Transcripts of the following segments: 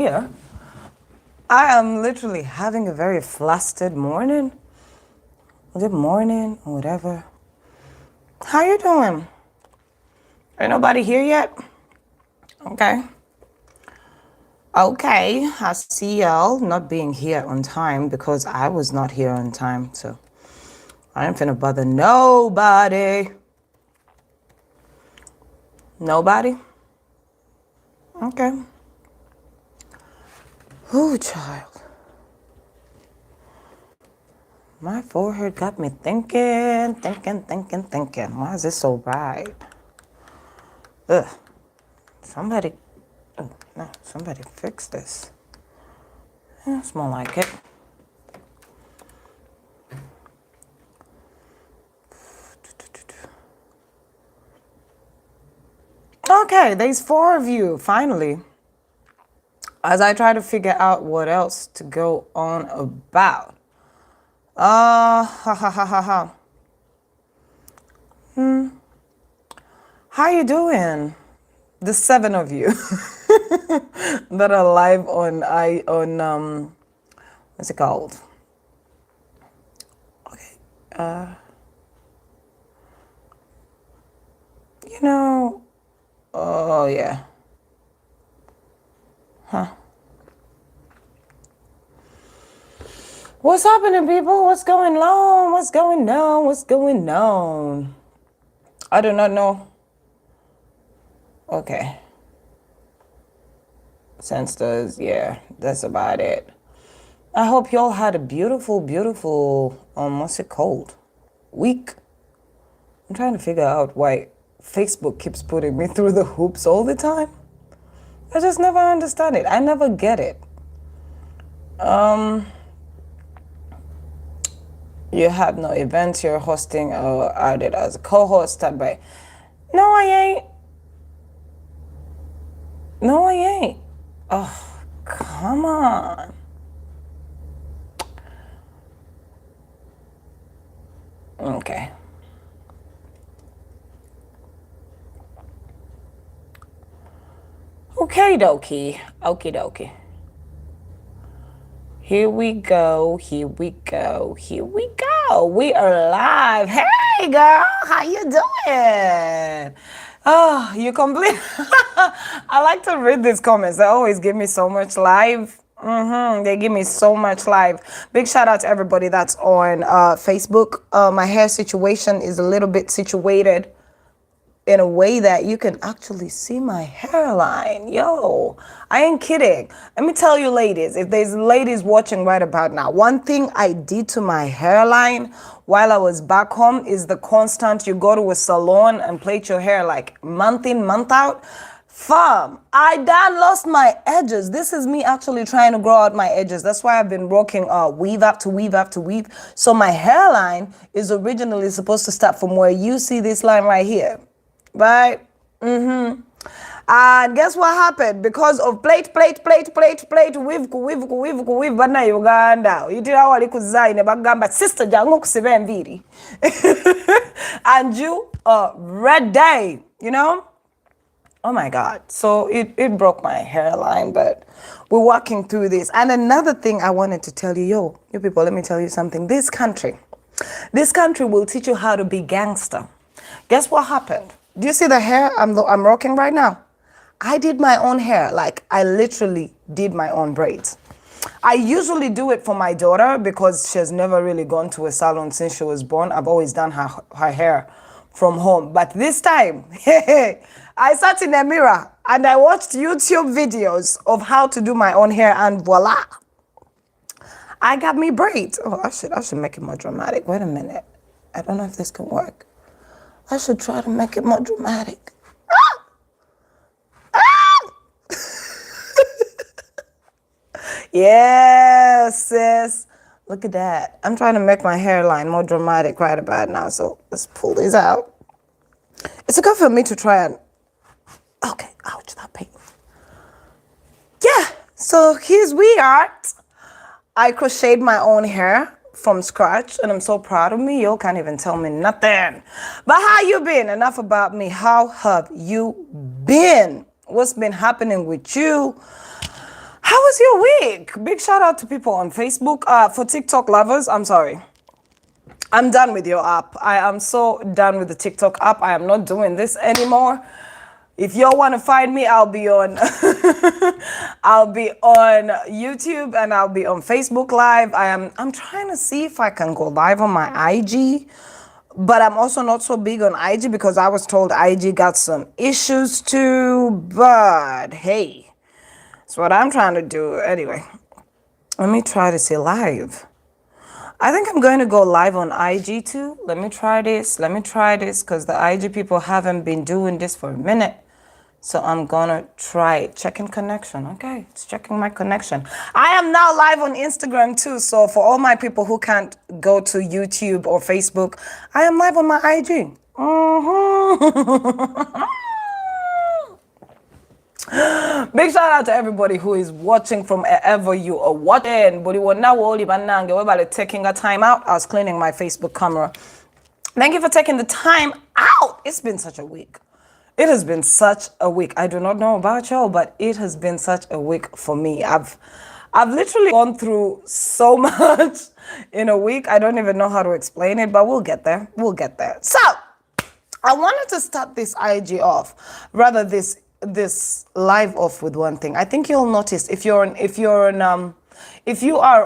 here. I am literally having a very flustered morning. Good morning, or whatever. How you doing? Ain't nobody here yet? Okay. Okay, I see y'all not being here on time because I was not here on time, so I ain't finna bother nobody. Nobody? Okay. Ooh, child. My forehead got me thinking. Why is this so bright? Ugh. Somebody, oh, no, somebody fix this. It's more like it. Okay, there's 4 of you, finally. As I try to figure out what else to go on about. Ha ha ha ha ha. How you doing? The 7 of you that are live on what's it called? Okay. You know, oh yeah. Huh. What's happening, people? What's going on? What's going on? What's going on? I do not know. Okay. Sense does, yeah, that's about it. I hope y'all had a beautiful, what's it called? Week. I'm trying to figure out why Facebook keeps putting me through the hoops all the time. I just never understand it. I never get it. You have no events you're hosting or added as a co-host by. No, I ain't. No, I ain't. Oh, come on. Okay. Okay, dokie. Okie dokie. Here we go. Here we go. Here we go. We are live. Hey, girl. How you doing? Oh, you complete. I like to read these comments. They always give me so much live. They give me so much live. Big shout out to everybody that's on Facebook. My hair situation is a little bit situated in a way that you can actually see my hairline. Yo, I ain't kidding. Let me tell you, ladies, if there's ladies watching right about now, one thing I did to my hairline while I was back home is the constant, you go to a salon and plait your hair like month in, month out. Fam, I done lost my edges. This is me actually trying to grow out my edges. That's why I've been rocking weave after weave after weave. So my hairline is originally supposed to start from where you see this line right here. Right? And guess what happened? Because of plate, weave, bana Uganda. Yitira wali kuzaine bagamba sister jangu kusibe mviri. And you red day, you know? Oh my God. So it broke my hairline, but we're walking through this. And another thing I wanted to tell you, you people, let me tell you something. This country will teach you how to be gangster. Guess what happened? Do you see the hair I'm rocking right now? I did my own hair. Like, I literally did my own braids. I usually do it for my daughter because she has never really gone to a salon since she was born. I've always done her hair from home. But this time, I sat in a mirror and I watched YouTube videos of how to do my own hair, and voila, I got me braids. Oh, I should make it more dramatic. Wait a minute. I don't know if this can work. I should try to make it more dramatic. Yes, sis. Look at that. I'm trying to make my hairline more dramatic right about now. So let's pull these out. It's good for me to try and... Okay, ouch, that pain. Yeah, so here's we are. I crocheted my own hair from scratch, and I'm so proud of me. You can't even tell me nothing. But how you been? Enough about me. How have you been? What's been happening with you? How was your week? Big shout out to people on Facebook. For TikTok lovers, I'm sorry. I'm done with your app. I am so done with the TikTok app. I am not doing this anymore. If y'all want to find me, I'll be on I'll be on YouTube and I'll be on Facebook Live. I'm trying to see if I can go live on my IG, but I'm also not so big on IG because I was told IG got some issues too. But hey, that's what I'm trying to do. Anyway, let me try to see live. I think I'm going to go live on IG too. Let me try this because the IG people haven't been doing this for a minute. So I'm gonna try it. Checking connection. Okay, it's checking my connection. I am now live on Instagram too. So for all my people who can't go to YouTube or Facebook, I am live on my IG. Big shout out to everybody who is watching from wherever you are watching. But we're now taking a time out. I was cleaning my Facebook camera. Thank you for taking the time out. It's been such a week. It has been such a week. I do not know about y'all, but it has been such a week for me. I've literally gone through so much in a week. I don't even know how to explain it, but we'll get there. We'll get there. So I wanted to start this IG off, rather this live off with one thing. I think you'll notice if you are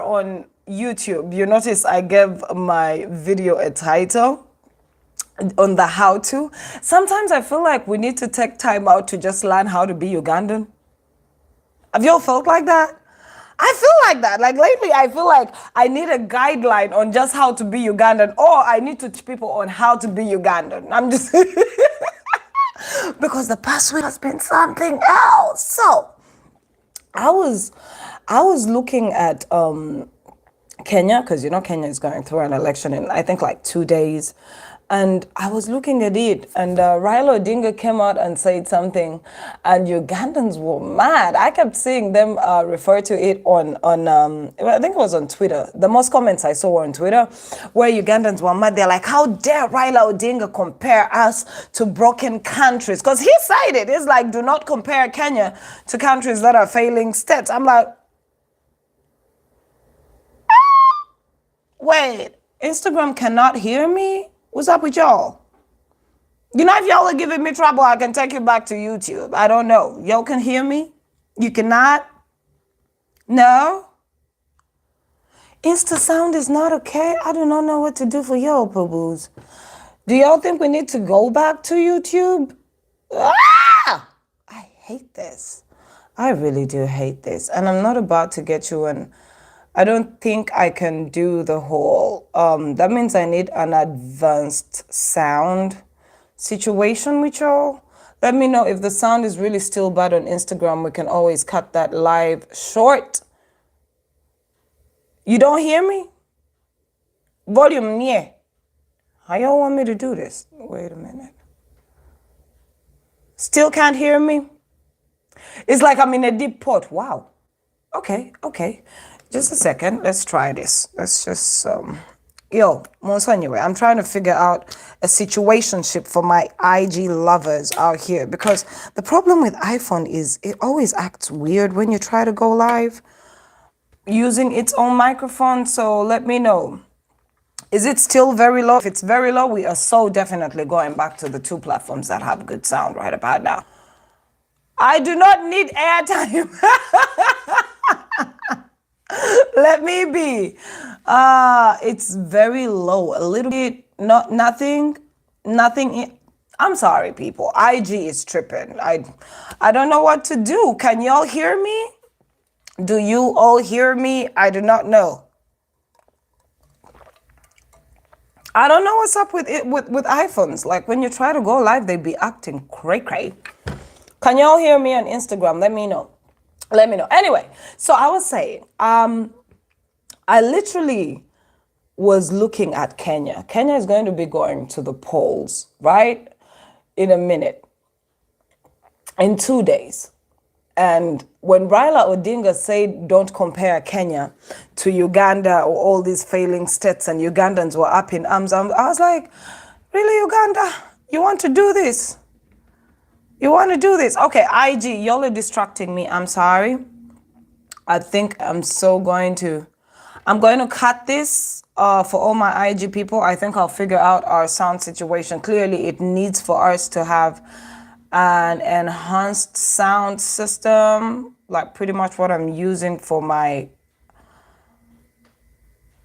on YouTube, you notice I gave my video a title on the how to. Sometimes I feel like we need to take time out to just learn how to be Ugandan. Have you all felt like that? I feel like that. Like lately, I feel like I need a guideline on just how to be Ugandan, or I need to teach people on how to be Ugandan. I'm just because the past week has been something else. So I was looking at Kenya, because Kenya is going through an election in I think like 2 days. And I was looking at it, and Raila Odinga came out and said something, and Ugandans were mad. I kept seeing them refer to it on I think it was on Twitter. The most comments I saw were on Twitter, where Ugandans were mad. They're like, how dare Raila Odinga compare us to broken countries? Because he said it. It's like, do not compare Kenya to countries that are failing states. I'm like, wait, Instagram cannot hear me? What's up with y'all? If y'all are giving me trouble, I can take you back to YouTube. I don't know. Y'all can hear me? You cannot? No? Insta sound is not okay? I do not know what to do for y'all, boo-boos. Do y'all think we need to go back to YouTube? Ah! I hate this. I really do hate this. And I'm not about to get you in. I don't think I can do the whole, that means I need an advanced sound situation with y'all. Let me know if the sound is really still bad on Instagram. We can always cut that live short. You don't hear me? Volume near. How y'all want me to do this? Wait a minute. Still can't hear me? It's like I'm in a deep pot. Wow. Okay. Just a second. Let's try this. Let's just, anyway, I'm trying to figure out a situationship for my IG lovers out here, because the problem with iPhone is it always acts weird when you try to go live using its own microphone. So let me know. Is it still very low? If it's very low, we are so definitely going back to the 2 platforms that have good sound right about now. I do not need airtime. Let me be. It's very low. A little bit, nothing. I'm sorry, people. IG is tripping. I don't know what to do. Can y'all hear me? Do you all hear me? I do not know. I don't know what's up with it with iPhones. Like when you try to go live, they be acting cray. Can y'all hear me on Instagram? Let me know. Anyway, so I was saying, I literally was looking at Kenya. Kenya is going to be going to the polls, right? In a minute. In 2 days. And when Raila Odinga said, don't compare Kenya to Uganda or all these failing states, and Ugandans were up in arms, I was like, really, Uganda? You want to do this? Okay, IG, y'all are distracting me. I'm sorry. I think I'm going to cut this for all my IG people. I think I'll figure out our sound situation. Clearly, it needs for us to have an enhanced sound system, like pretty much what I'm using for my.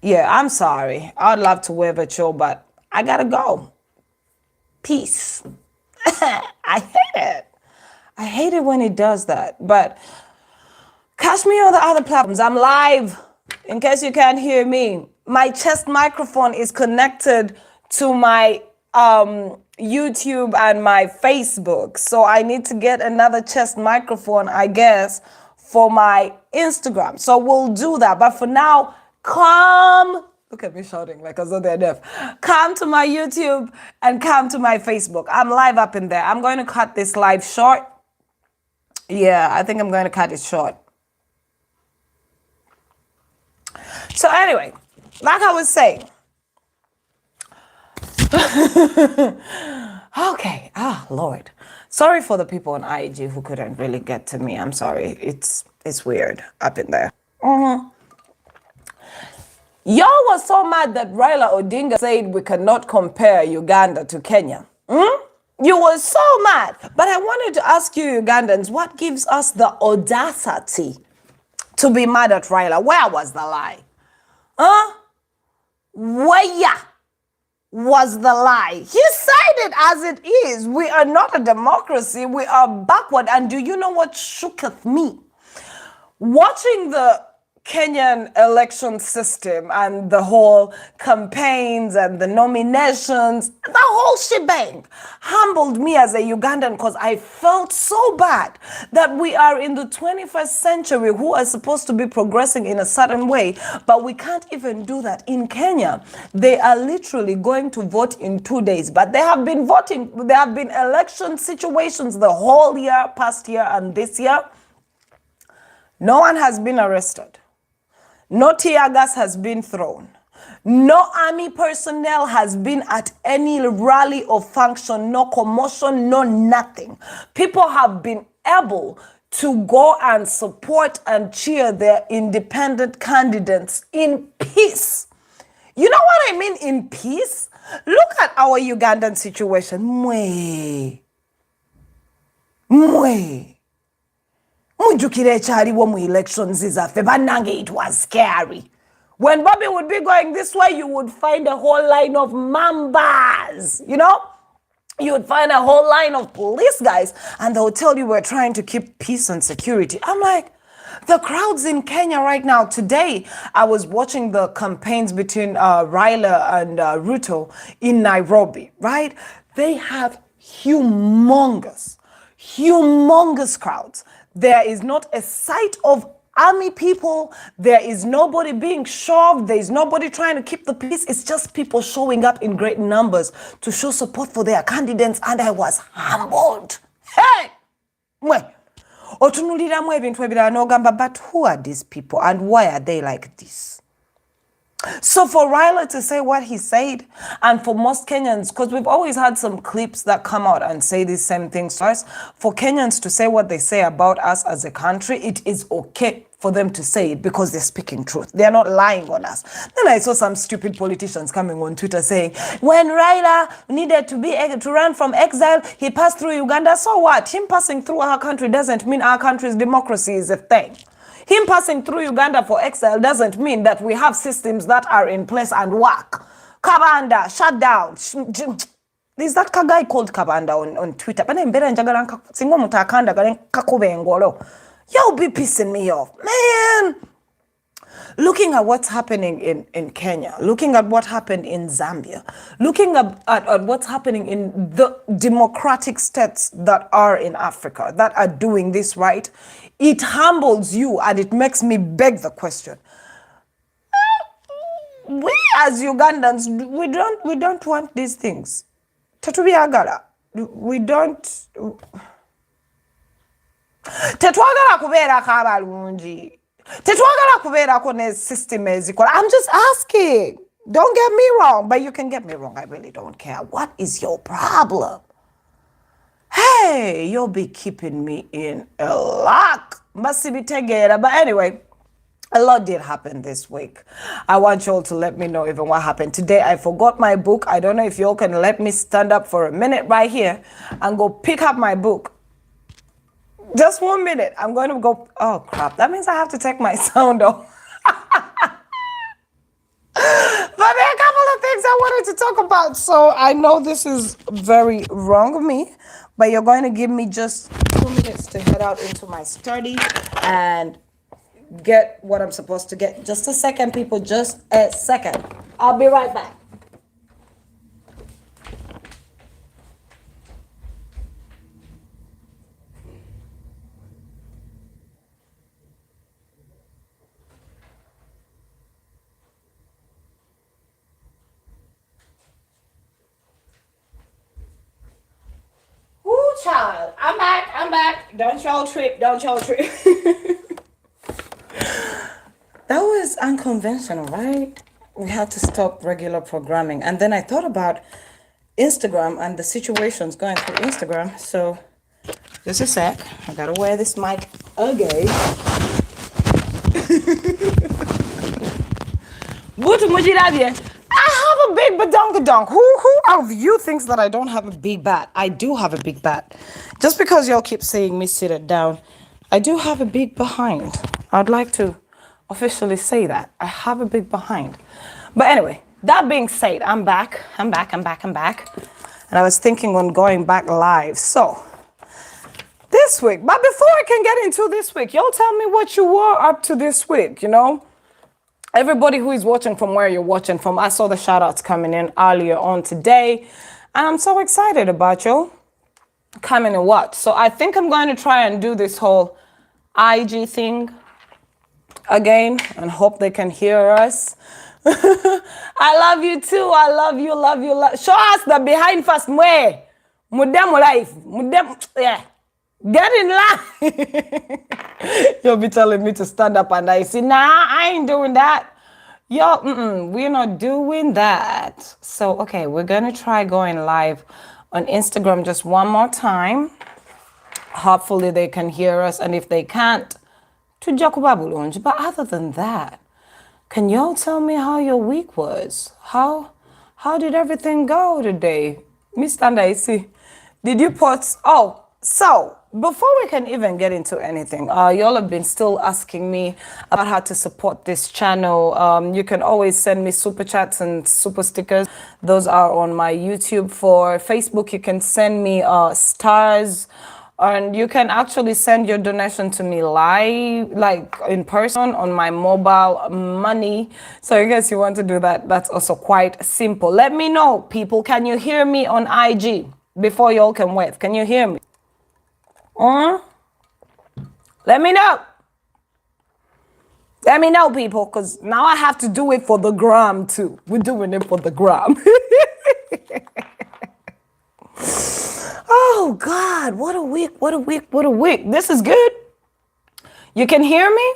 Yeah, I'm sorry. I'd love to wear virtual, but I gotta go. Peace. I hate it. I hate it when it does that. But catch me on the other platforms. I'm live. In case you can't hear me, my chest microphone is connected to my YouTube and my Facebook. So I need to get another chest microphone, I guess, for my Instagram. So we'll do that. But for now, come. Look at me shouting like as though they're deaf. Come to my YouTube and come to my Facebook. I'm live up in there. I'm going to cut this live short. Yeah, I think I'm going to cut it short. So anyway, like I was saying, okay, Lord. Sorry for the people on IG who couldn't really get to me. I'm sorry. It's weird up in there. Y'all were so mad that Raila Odinga said we cannot compare Uganda to Kenya. You were so mad. But I wanted to ask you Ugandans, what gives us the audacity to be mad at Raila? Where was the lie? Where was the lie? He said it as it is. We are not a democracy. We are backward. And do you know what shooketh me? Watching the Kenyan election system and the whole campaigns and the nominations, the whole shebang humbled me as a Ugandan because I felt so bad that we are in the 21st century who are supposed to be progressing in a certain way, but we can't even do that. In Kenya, they are literally going to vote in 2 days, but they have been voting, there have been election situations the whole year, past year and this year. No one has been arrested. No tear gas has been thrown. No army personnel has been at any rally or function, no commotion, no nothing. People have been able to go and support and cheer their independent candidates in peace. You know what I mean in peace? Look at our Ugandan situation. Mwe. Elections it was scary. When Bobby would be going this way, you would find a whole line of mambas, you know? You would find a whole line of police guys, and they would tell you we're trying to keep peace and security. I'm like, the crowds in Kenya right now, today, I was watching the campaigns between Raila and Ruto in Nairobi, right? They have humongous crowds. There is not a sight of army people. There is nobody being shoved. There is nobody trying to keep the peace. It's just people showing up in great numbers to show support for their candidates. And I was humbled. Hey! But who are these people and why are they like this? So for Raila to say what he said, and for most Kenyans, because we've always had some clips that come out and say these same things to us, for Kenyans to say what they say about us as a country, it is okay for them to say it because they're speaking truth. They're not lying on us. Then I saw some stupid politicians coming on Twitter saying, when Raila needed to run from exile, he passed through Uganda. So what? Him passing through our country doesn't mean our country's democracy is a thing. Him passing through Uganda for exile doesn't mean that we have systems that are in place and work. Kabanda, shut down. There's that guy called Kabanda on Twitter. Y'all be pissing me off. Man, looking at what's happening in Kenya, looking at what happened in Zambia, looking at what's happening in the democratic states that are in Africa, that are doing this right, it humbles you and it makes me beg the question. We as Ugandans, we don't want these things. Tetubiyagala. We don't. Tetwagala kubeera kabalungi. Tetwagala kubeera ko ne system ezikola. I'm just asking. Don't get me wrong, but you can get me wrong. I really don't care. What is your problem? Hey, you'll be keeping me in a lock. But anyway, A lot did happen this week. I want y'all to let me know even what happened. Today, I forgot my book. I don't know if y'all can let me stand up for a minute right here and go pick up my book. Just 1 minute. I'm going to go. Oh, crap. That means I have to take my sound off. But there are a couple of things I wanted to talk about. So I know this is very wrong of me, but you're going to give me just 2 minutes to head out into my study and get what I'm supposed to get. Just a second, people. Just a second. I'll be right back. Woo, child. I'm back. I'm back. Don't y'all trip. Don't y'all trip. That was unconventional, right? We had to stop regular programming. And then I thought about Instagram and the situations going through Instagram. So just a sec. I gotta wear this mic again. I have a big badonkadonk. Who of you thinks that I don't have a big bat? I do have a big bat. Just because y'all keep saying me sit it down, I do have a big behind. I'd like to officially say that. I have a big behind. But anyway, that being said, I'm back. I'm back. And I was thinking on going back live. So this week, but before I can get into this week, y'all tell me what you were up to this week, Everybody who is watching from where you're watching from, I saw the shout outs coming in earlier on today. And I'm so excited about you coming and watch. So I think I'm going to try and do this whole IG thing again and hope they can hear us. I love you too. I love you. Show us the behind first. Mudem life. Yeah. Get in line. You'll be telling me to stand up and I say, nah, I ain't doing that. We're not doing that. So, okay, we're going to try going live on Instagram just one more time. Hopefully they can hear us. And if they can't, to Jakubabulunj. But other than that, can y'all tell me how your week was? How did everything go today? Mr. Ndaisi, did you put... Oh, so... Before we can even get into anything, y'all have been still asking me about how to support this channel. You can always send me super chats and super stickers. Those are on my YouTube. For Facebook, you can send me stars, and you can actually send your donation to me live, like in person on my mobile money. So I guess you want to do that. That's also quite simple. Let me know, people. Can you hear me on IG before y'all can wave? Can you hear me? Let me know. Let me know, people, because now I have to do it for the gram, too. We're doing it for the gram. Oh, God, what a week. This is good. You can hear me?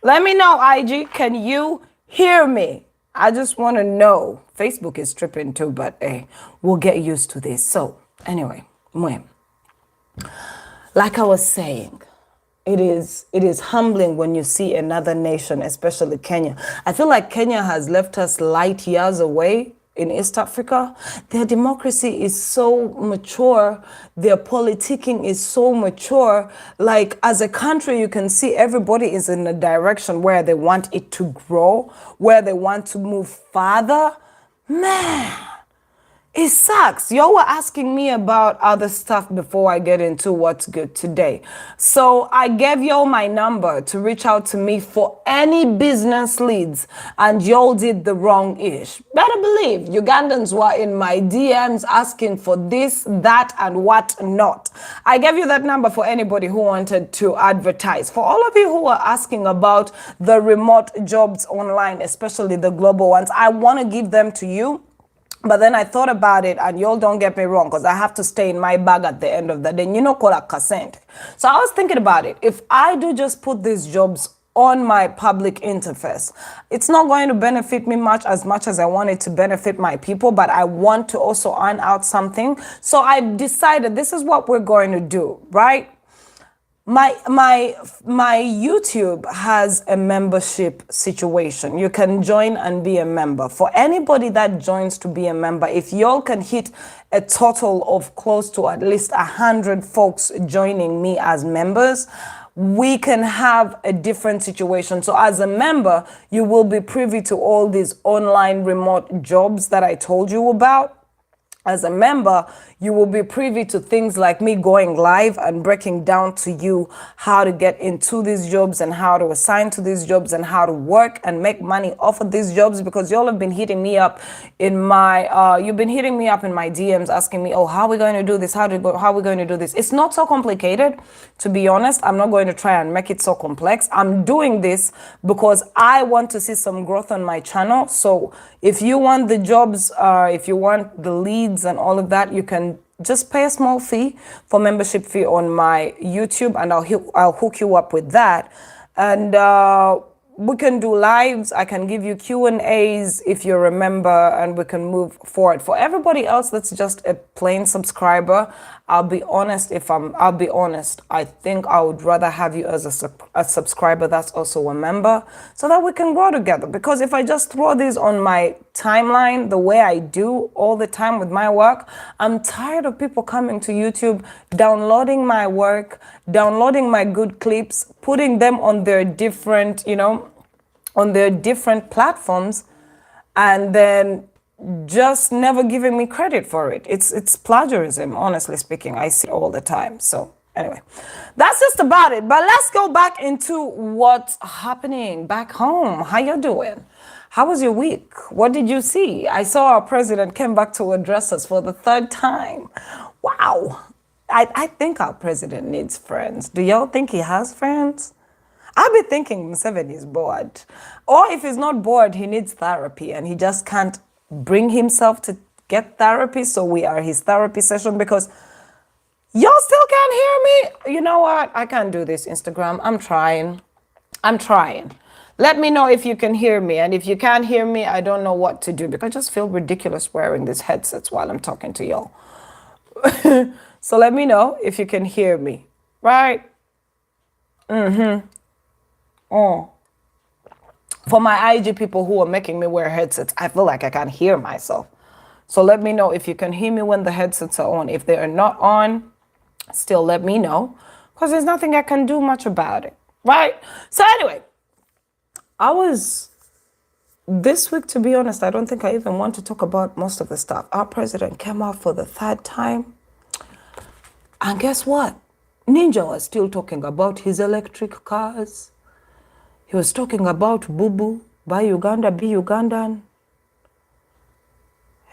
Let me know, IG. Can you hear me? I just want to know. Facebook is tripping, too, but hey, we'll get used to this. So, anyway, like I was saying, it is humbling when you see another nation, especially Kenya. I feel like Kenya has left us light years away in East Africa. Their democracy is so mature. Their politicking is so mature. Like, as a country, you can see everybody is in a direction where they want it to grow, where they want to move farther. Man. It sucks. Y'all were asking me about other stuff before I get into what's good today. So I gave y'all my number to reach out to me for any business leads, and y'all did the wrong-ish. Better believe Ugandans were in my DMs asking for this, that, and what not. I gave you that number for anybody who wanted to advertise. For all of you who are asking about the remote jobs online, especially the global ones, I want to give them to you. But then I thought about it, and y'all don't get me wrong, because I have to stay in my bag at the end of the day. So I was thinking about it. If I do just put these jobs on my public interface, it's not going to benefit me much as I want it to benefit my people, but I want to also earn out something. So I decided this is what we're going to do, right? My YouTube has a membership situation. You can join and be a member. For anybody that joins to be a member, if y'all can hit a total of close to at least 100 folks joining me as members, we can have a different situation. So as a member, you will be privy to all these online remote jobs that I told you about. As a member, you will be privy to things like me going live and breaking down to you how to get into these jobs and how to assign to these jobs and how to work and make money off of these jobs, because y'all have been hitting me up in my you've been hitting me up in my DMs asking me, oh, how are we going to do this? How are we going to do this? It's not so complicated, to be honest. I'm not going to try and make it so complex. I'm doing this because I want to see some growth on my channel. So if you want the jobs, if you want the leads and all of that, you can just pay a small fee for membership fee on my YouTube, and I'll hook you up with that. And we can do lives. I can give you Q&As if you remember, and we can move forward. For everybody else that's just a plain subscriber, I'll be honest. I think I would rather have you as a subscriber that's also a member, so that we can grow together. Because if I just throw these on my timeline the way I do all the time with my work, I'm tired of people coming to YouTube, downloading my work, downloading my good clips, putting them on their different, on their different platforms, and then just never giving me credit for it. It's plagiarism, honestly speaking. I see it all the time. So anyway, that's just about it. But let's go back into what's happening back home. How you doing? How was your week? What did you see? I saw our president came back to address us for the third time. Wow. I think our president needs friends. Do y'all think he has friends? I've been thinking Museveni is bored. Or if he's not bored, he needs therapy and he just can't bring himself to get therapy. So we are his therapy session, because y'all still can't hear me. You know what? I can't do this, Instagram. I'm trying. Let me know if you can hear me. And if you can't hear me, I don't know what to do, because I just feel ridiculous wearing these headsets while I'm talking to y'all. So let me know if you can hear me. Right? Oh. For my IG people who are making me wear headsets, I feel like I can't hear myself. So let me know if you can hear me when the headsets are on. If they are not on, still let me know, because there's nothing I can do much about it, right? So anyway, this week, to be honest, I don't think I even want to talk about most of the stuff. Our president came out for the third time. And guess what? Ninja was still talking about his electric cars. He was talking about boo-boo, buy Uganda, be Ugandan.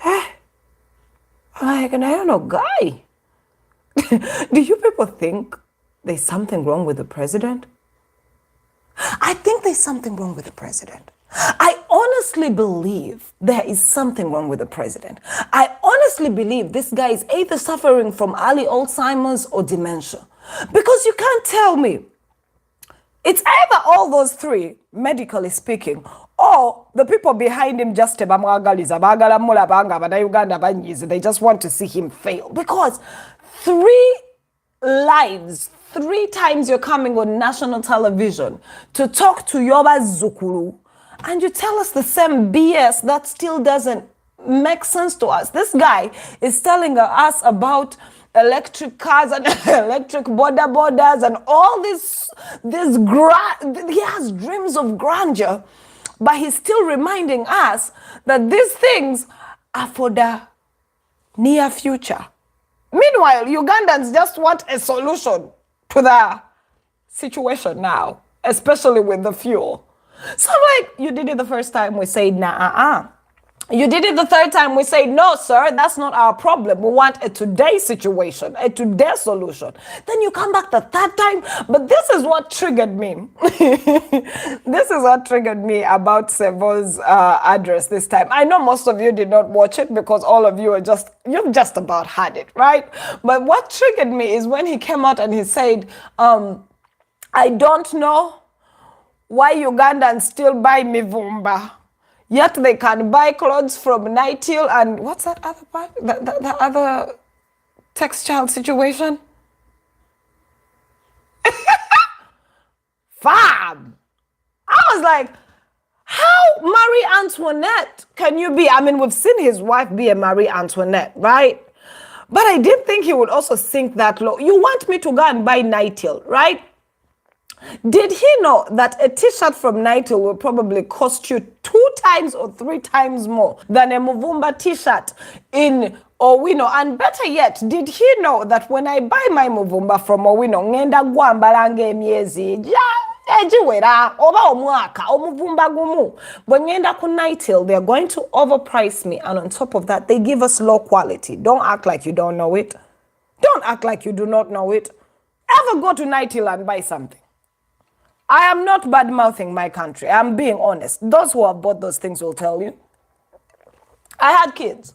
I'm like, and I don't know, guy. Do you people think there's something wrong with the president? I think there's something wrong with the president. I honestly believe there is something wrong with the president. I honestly believe this guy is either suffering from early Alzheimer's or dementia. Because you can't tell me. It's either all those three, medically speaking, or the people behind him just they just want to see him fail. Because 3 lives, 3 times you're coming on national television to talk to Yoba Zukulu, and you tell us the same BS that still doesn't make sense to us. This guy is telling us about electric cars and electric borders and all this he has dreams of grandeur, but he's still reminding us that these things are for the near future. Meanwhile, Ugandans just want a solution to the situation now, especially with the fuel. So I'm like, you did it the first time, we say nah. You did it the third time, we say, no, sir, that's not our problem. We want a today situation, a today solution. Then you come back the third time. But this is what triggered me. This is what triggered me about Sevo's address this time. I know most of you did not watch it because all of you are you've just about had it, right? But what triggered me is when he came out and he said, I don't know why Ugandans still buy mivumba. Yet they can buy clothes from Nightil and what's that other part? The other textile situation? fab. I was like, how Marie Antoinette can you be? I mean, we've seen his wife be a Marie Antoinette, right? But I didn't think he would also sink that low. You want me to go and buy Nightingale, right? Did he know that a t-shirt from Nightingale will probably cost you 2 times or 3 times more than a Muvumba t-shirt in Owino? And better yet, did he know that when I buy my Muvumba from Owino, ngenda gwambalanga emyezi ejiwera oba omwaka omuvumba gumu bwe ngenda ku Nightingale, they're going to overprice me, and on top of that they give us low quality. Don't act like you don't know it. Don't act like you do not know it. Ever go to Nightingale and buy something? I am not bad-mouthing my country. I'm being honest. Those who have bought those things will tell you. I had kids.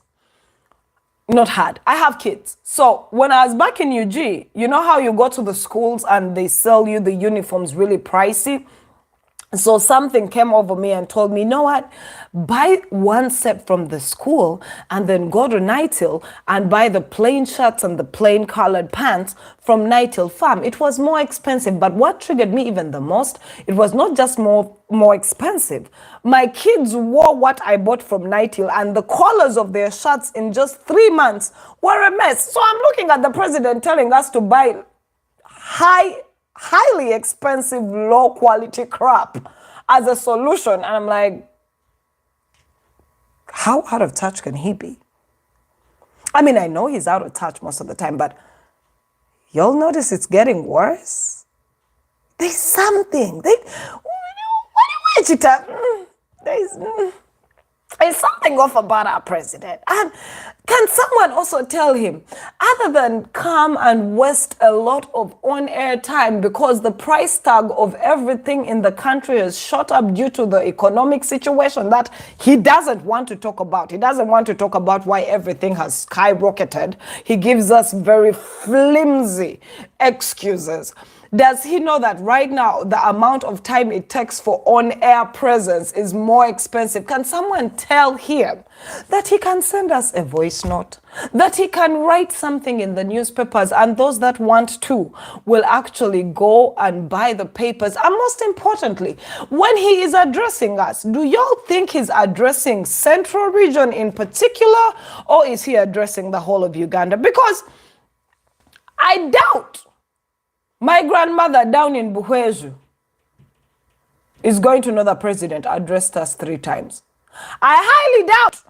I have kids. So when I was back in UG, you know how you go to the schools and they sell you the uniforms really pricey? So something came over me and told me, you know what? Buy one set from the school and then go to Nightingale and buy the plain shirts and the plain colored pants from Nightingale Farm. It was more expensive, but what triggered me even the most, it was not just more expensive. My kids wore what I bought from Nightingale, and the collars of their shirts in just 3 months were a mess. So I'm looking at the president telling us to buy highly expensive, low quality crap as a solution. And I'm like, how out of touch can he be? I mean, I know he's out of touch most of the time, but you'll notice it's getting worse. There's something. There's something off about our president. And can someone also tell him, other than come and waste a lot of on-air time because the price tag of everything in the country has shot up due to the economic situation that he doesn't want to talk about. He doesn't want to talk about why everything has skyrocketed. He gives us very flimsy excuses. Does he know that right now the amount of time it takes for on-air presence is more expensive? Can someone tell him that he can send us a voice note, that he can write something in the newspapers, and those that want to will actually go and buy the papers? And most importantly, when he is addressing us, do y'all think he's addressing Central Region in particular, or is he addressing the whole of Uganda? Because I doubt my grandmother down in Buhwezu is going to know the president addressed us 3 times. I highly doubt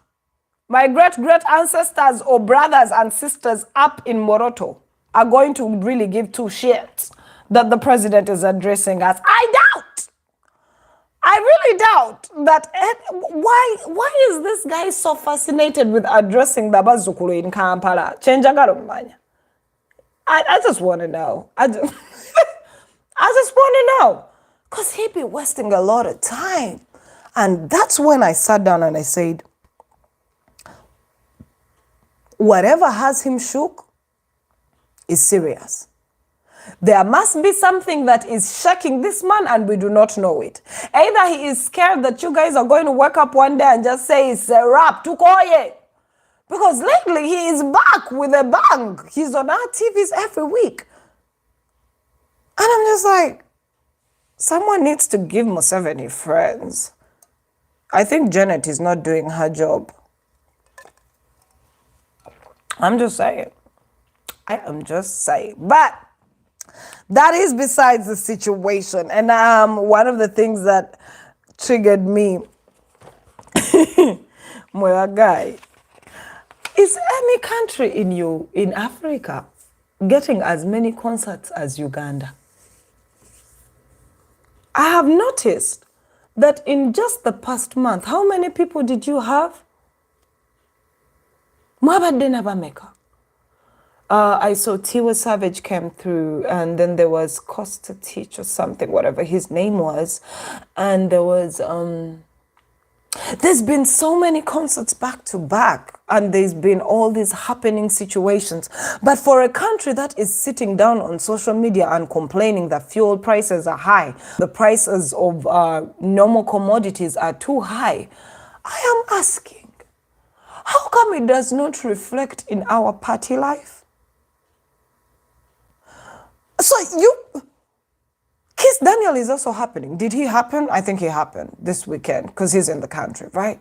my great ancestors or brothers and sisters up in Moroto are going to really give 2 shits that the president is addressing us. I really doubt that. Why is this guy so fascinated with addressing the Bazukulu in Kampala? I just want to know. I just want to know. Because he'd be wasting a lot of time. And that's when I sat down and I said, whatever has him shook is serious. There must be something that is shaking this man and we do not know it. Either he is scared that you guys are going to wake up one day and just say it's a wrap, tukoye. Because lately he is back with a bang. He's on our TVs every week. And I'm just like, someone needs to give Museveni friends. I think Janet is not doing her job. I'm just saying. I am just saying. But that is besides the situation. And one of the things that triggered me, my guy, is any country in Africa getting as many concerts as Uganda? I have noticed that in just the past month, how many people did you have? I saw Tiwa Savage came through, and then there was Costa Teach or something, whatever his name was. And there was, there's been so many concerts back to back, and there's been all these happening situations. But for a country that is sitting down on social media and complaining that fuel prices are high, the prices of normal commodities are too high, I am asking, how come it does not reflect in our party life? So Kiss Daniel is also happening. Did he happen? I think he happened this weekend because he's in the country, right?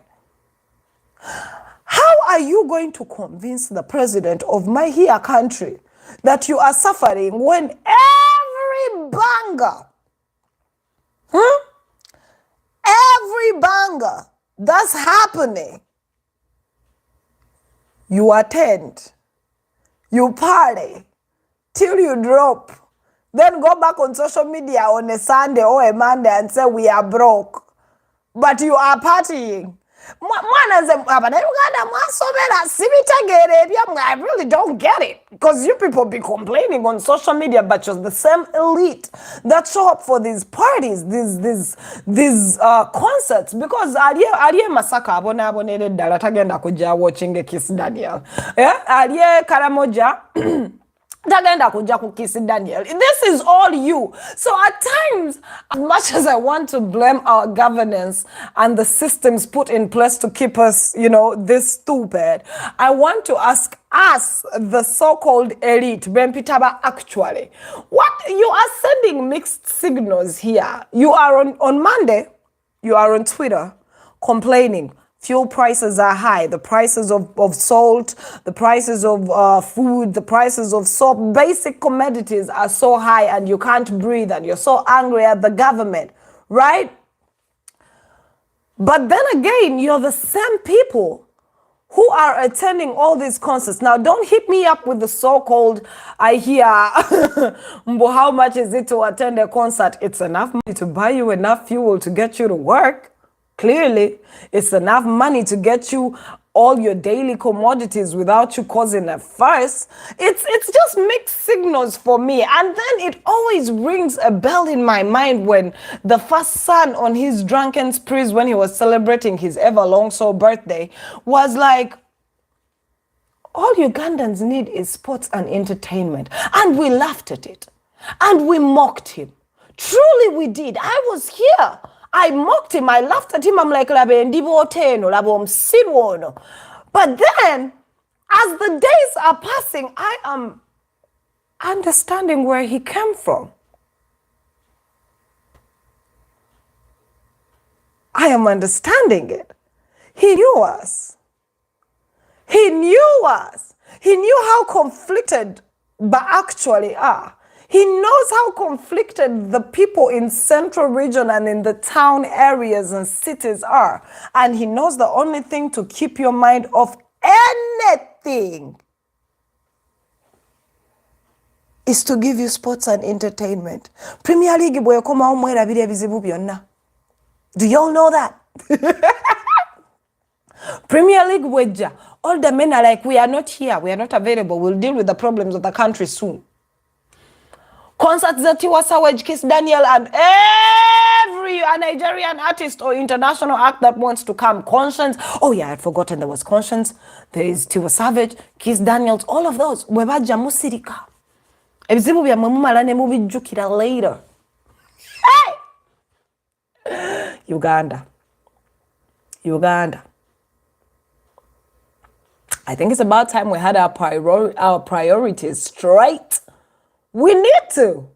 How are you going to convince the president of my here country that you are suffering when every banger, every banger that's happening, you attend, you party, till you drop, then go back on social media on a Sunday or a Monday and say we are broke, but you are partying. I really don't get it, because you people be complaining on social media, but you're the same elite that show up for these parties, these concerts, because aliye Masaka abonere dala tagenda kuja watching Kiss Daniel, yeah, aliye Karamoja this is all you. So at times, as much as I want to blame our governance and the systems put in place to keep us, this stupid, I want to ask us, the so-called elite, Bempitaba, actually, what you are sending mixed signals here. You are on Monday, you are on Twitter complaining. Fuel prices are high, the prices of salt, the prices of food, the prices of soap, basic commodities are so high and you can't breathe and you're so angry at the government, right? But then again, you're the same people who are attending all these concerts. Now, don't hit me up with the so-called, I hear, how much is it to attend a concert? It's enough money to buy you enough fuel to get you to work. Clearly, it's enough money to get you all your daily commodities without you causing a fuss. It's just mixed signals for me. And then it always rings a bell in my mind when the first son on his drunken sprees, when he was celebrating his ever long soul birthday, was like, all Ugandans need is sports and entertainment. And we laughed at it. And we mocked him. Truly we did. I was here. I mocked him, I laughed at him, I'm like, but then, as the days are passing, I am understanding where he came from. I am understanding it. He knew us. He knew us. He knew how conflicted we actually are. He knows how conflicted the people in central region and in the town areas and cities are. And he knows the only thing to keep your mind off anything is to give you sports and entertainment. Premier League, do y'all know that? Premier League wager. All the men are like, we are not here, we are not available, we'll deal with the problems of the country soon. Concerts that you Savage, Kiss Daniel, and every Nigerian artist or international act that wants to come. Conscience. Oh yeah, I had forgotten there was Conscience. There is Tiwa Savage, Kiss Daniels, all of those. Webaja musirika. Ebizibu bya mumumalane mubijjukira later. Hey! Uganda. I think it's about time we had our priorities straight. We need to.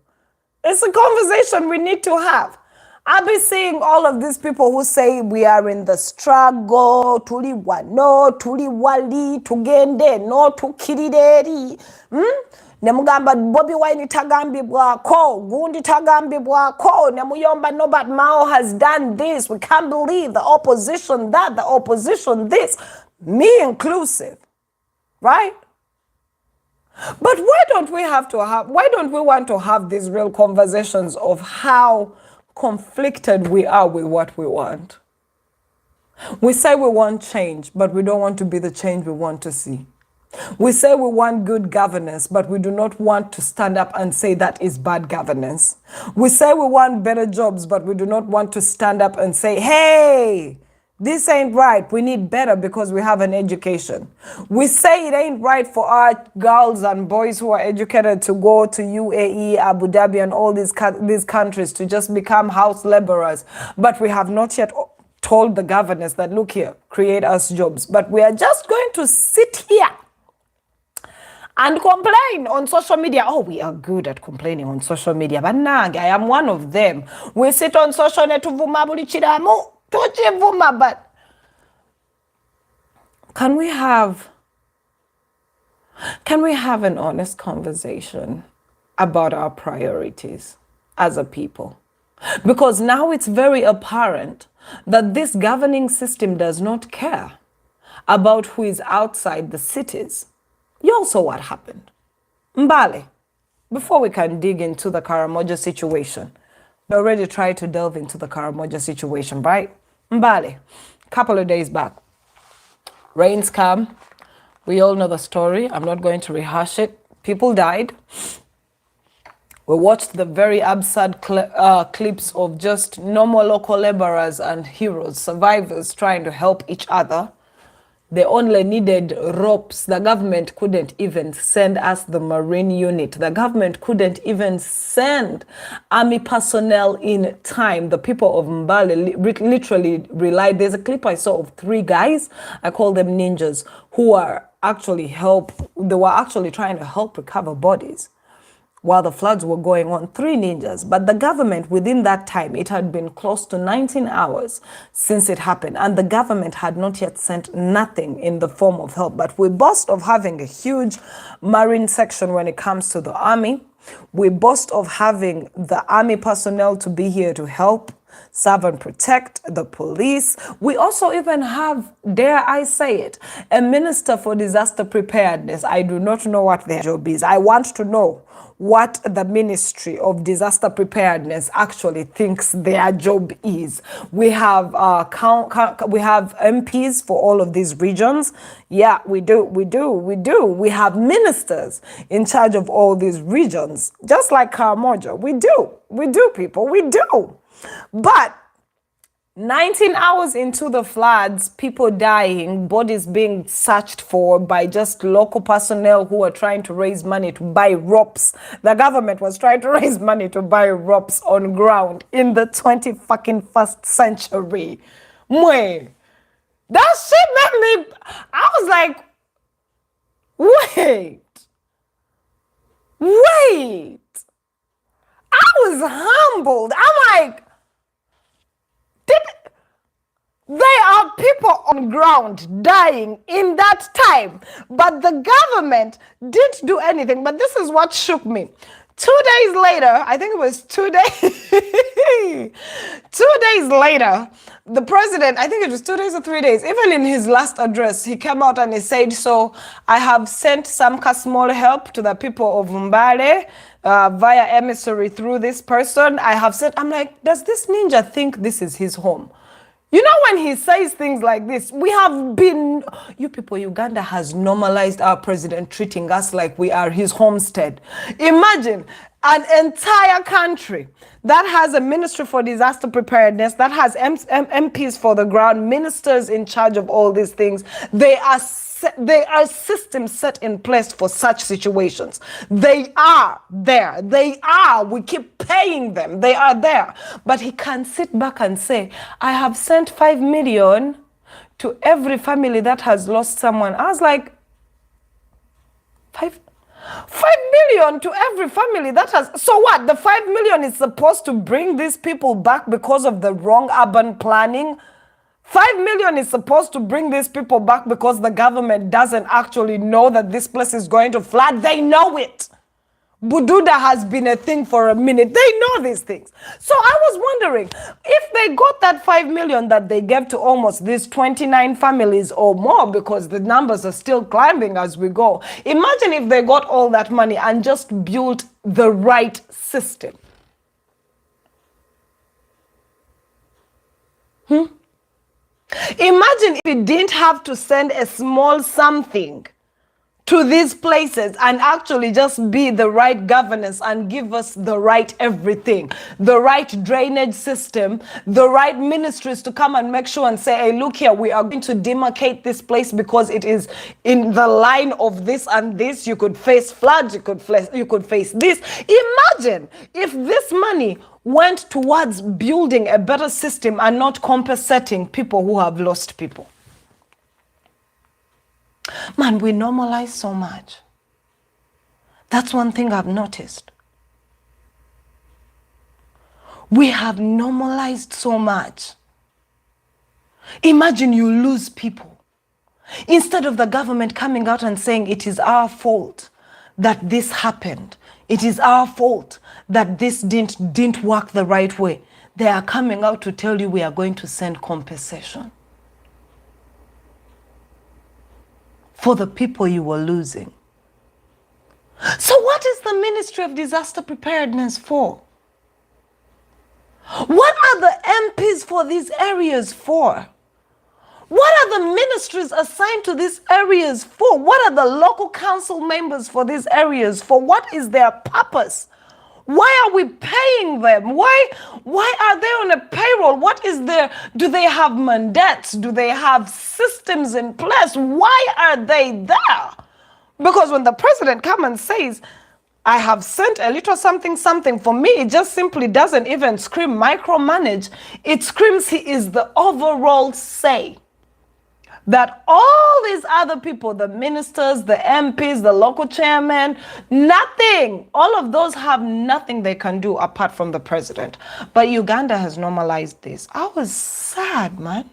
It's a conversation we need to have. I've been seeing all of these people who say we are in the struggle, tuli wano, tuli wali, tugende, no tukirideri. Nemugamba Bobby Wine tagambibwako, gundi tagambibwako, nemuyomba Nobat Mao has done this. We can't believe the opposition that, the opposition this, me inclusive, right? But why don't we want to have these real conversations of how conflicted we are with what we want? We say we want change, but we don't want to be the change we want to see. We say we want good governance, but we do not want to stand up and say that is bad governance. We say we want better jobs, but we do not want to stand up and say, hey, this ain't right. We need better because we have an education. We say it ain't right for our girls and boys who are educated to go to UAE, Abu Dhabi, and all these countries to just become house laborers. But we have not yet told the governors that, look here, create us jobs. But we are just going to sit here and complain on social media. Oh, we are good at complaining on social media. But nange, I am one of them. We sit on social netuvuma buli kiramu, tukivuma, but can we have an honest conversation about our priorities as a people? Because now it's very apparent that this governing system does not care about who is outside the cities. You all saw what happened. Mbale, before we can dig into the Karamoja situation, we already tried to delve into the Karamoja situation, right? Mbale, a couple of days back, rains come. We all know the story. I'm not going to rehash it. People died. We watched the very absurd clips of just normal local laborers and heroes, survivors trying to help each other. They only needed ropes. The government couldn't even send us the Marine unit. The government couldn't even send army personnel in time. The people of Mbale literally relied. There's a clip I saw of 3 guys, I call them ninjas, who are actually they were actually trying to help recover bodies while the floods were going on. 3 ninjas. But the government, within that time, it had been close to 19 hours since it happened, and the government had not yet sent nothing in the form of help. But we boast of having a huge marine section when it comes to the army. We boast of having the army personnel to be here to help serve and protect, the police. We also even have, dare I say it, a minister for disaster preparedness. I do not know what their job is. I want to know what the Ministry of Disaster Preparedness actually thinks their job is. We have we have MPs for all of these regions. Yeah, we do. We have ministers in charge of all these regions, just like Karamoja. We do, people, we do. But 19 hours into the floods, people dying, bodies being searched for by just local personnel who were trying to raise money to buy ropes. The government was trying to raise money to buy ropes on ground in the 21st century. Mwe. That shit made me, I was like, wait. I was humbled. I'm like, there are people on ground dying in that time, but the government didn't do anything. But this is what shook me. 2 days later, I think it was 2 days, 2 days later, the president, I think it was 2 days or 3 days, even in his last address, he came out and he said, so I have sent some small help to the people of Mbale via emissary through this person. I have said, I'm like, does this ninja think this is his home? You know, when he says things like this, we have been, you people, Uganda has normalized our president treating us like we are his homestead. Imagine an entire country that has a ministry for disaster preparedness, that has MPs for the ground, ministers in charge of all these things. They are systems set in place for such situations. They are there. We keep paying them. They are there. But he can sit back and say, I have sent 5 million to every family that has lost someone. I was like, 5 million to every family that has, so what? The 5 million is supposed to bring these people back because of the wrong urban planning? 5 million is supposed to bring these people back because the government doesn't actually know that this place is going to flood. They know it. Bududa has been a thing for a minute. They know these things. So I was wondering, if they got that 5 million that they gave to almost these 29 families or more, because the numbers are still climbing as we go. Imagine if they got all that money and just built the right system. Imagine if we didn't have to send a small something to these places and actually just be the right governance and give us the right everything, the right drainage system, the right ministries to come and make sure and say, hey, look here, we are going to demarcate this place because it is in the line of this and this. You could face floods, you could face this. Imagine if this money went towards building a better system and not compensating people who have lost people. Man, we normalize so much. That's one thing I've noticed. We have normalized so much. Imagine you lose people. Instead of the government coming out and saying it is our fault that this happened, it is our fault that this didn't work the right way, they are coming out to tell you we are going to send compensation for the people you were losing. So what is the Ministry of Disaster Preparedness for? What are the MPs for these areas for? What are the ministries assigned to these areas for? What are the local council members for these areas for? What is their purpose? Why are we paying them? Why are they on a payroll? What is their, do they have mandates? Do they have systems in place? Why are they there? Because when the president comes and says, I have sent a little something, for me, it just simply doesn't even scream micromanage. It screams he is the overall say. That all these other people, the ministers, the MPs, the local chairman, nothing, all of those have nothing they can do apart from the president. But Uganda has normalized this. I was sad, man.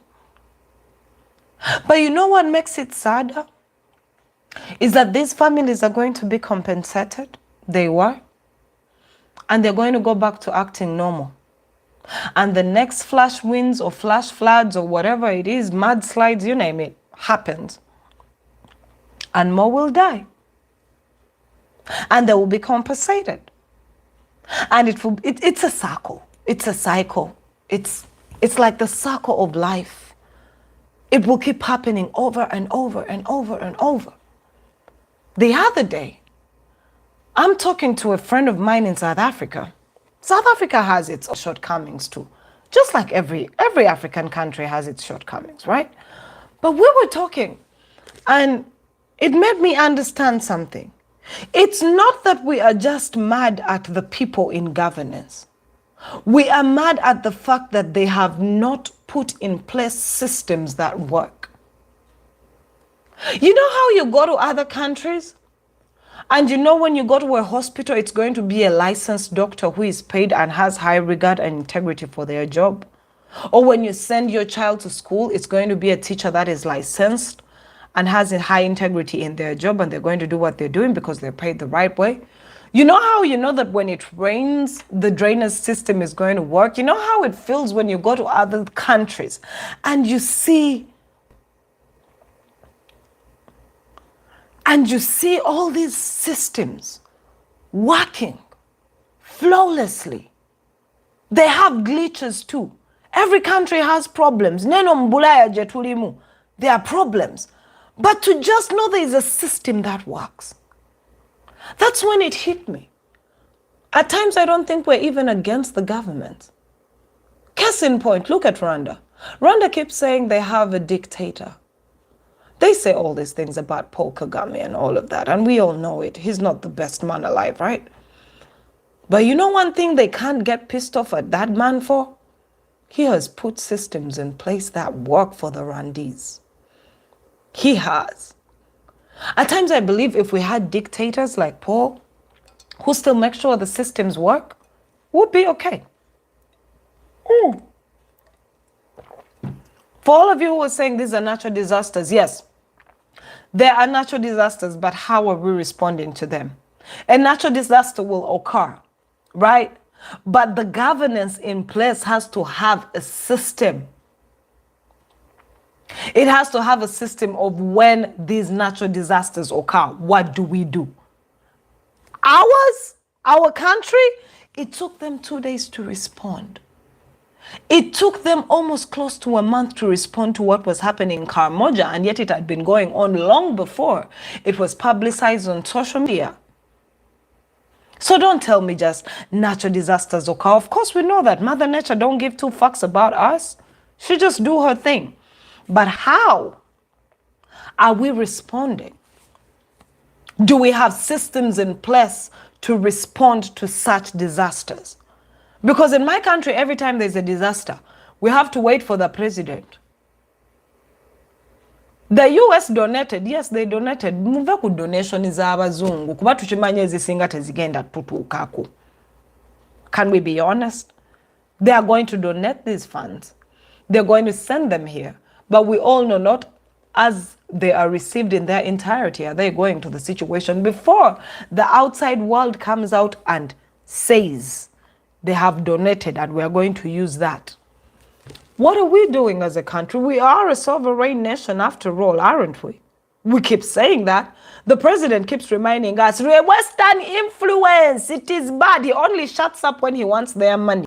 But you know what makes it sadder? Is that these families are going to be compensated. They were. And they're going to go back to acting normal. And the next flash winds or flash floods or whatever it is, mudslides, you name it, happens. And more will die. And they will be compensated. And it's a cycle. It's a cycle. It's like the cycle of life. It will keep happening over and over and over and over. The other day, I'm talking to a friend of mine in South Africa. South Africa has its shortcomings too. Just like every African country has its shortcomings, right? But we were talking, and it made me understand something. It's not that we are just mad at the people in governance. We are mad at the fact that they have not put in place systems that work. You know how you go to other countries? And you know when you go to a hospital, it's going to be a licensed doctor who is paid and has high regard and integrity for their job. Or when you send your child to school, it's going to be a teacher that is licensed and has a high integrity in their job, and they're going to do what they're doing because they're paid the right way. You know how you know that when it rains, the drainage system is going to work? You know how it feels when you go to other countries and you see all these systems working flawlessly. They have glitches too. Every country has problems. Neno mbulaya jetulimu. There are problems. But to just know there is a system that works. That's when it hit me. At times I don't think we're even against the government. Case in point, look at Rwanda. Rwanda keeps saying they have a dictator. They say all these things about Paul Kagame and all of that, and we all know it. He's not the best man alive, right? But you know one thing they can't get pissed off at that man for? He has put systems in place that work for the Rwandese. He has. At times I believe if we had dictators like Paul, who still make sure the systems work, we'd be okay. For all of you who are saying these are natural disasters, yes, there are natural disasters, but how are we responding to them? A natural disaster will occur, right? But the governance in place has to have a system. It has to have a system of when these natural disasters occur. What do we do? Our country, it took them 2 days to respond. It took them almost close to a month to respond to what was happening in Karamoja, and yet it had been going on long before it was publicized on social media. So don't tell me just natural disasters occur. Of course, we know that Mother Nature don't give two fucks about us. She just do her thing. But how are we responding? Do we have systems in place to respond to such disasters? Because in my country, every time there's a disaster, we have to wait for the president. The US donated, yes, they donated. Muve ku donation z'abazungu kuba tukimanya ezisinga tezigenda tutuukako. Can we be honest? They are going to donate these funds. They're going to send them here. But we all know not as they are received in their entirety are they going to the situation before the outside world comes out and says they have donated and we are going to use that. What are we doing as a country? We are a sovereign nation after all, aren't we? We keep saying that. The president keeps reminding us, Western influence, it is bad. He only shuts up when he wants their money.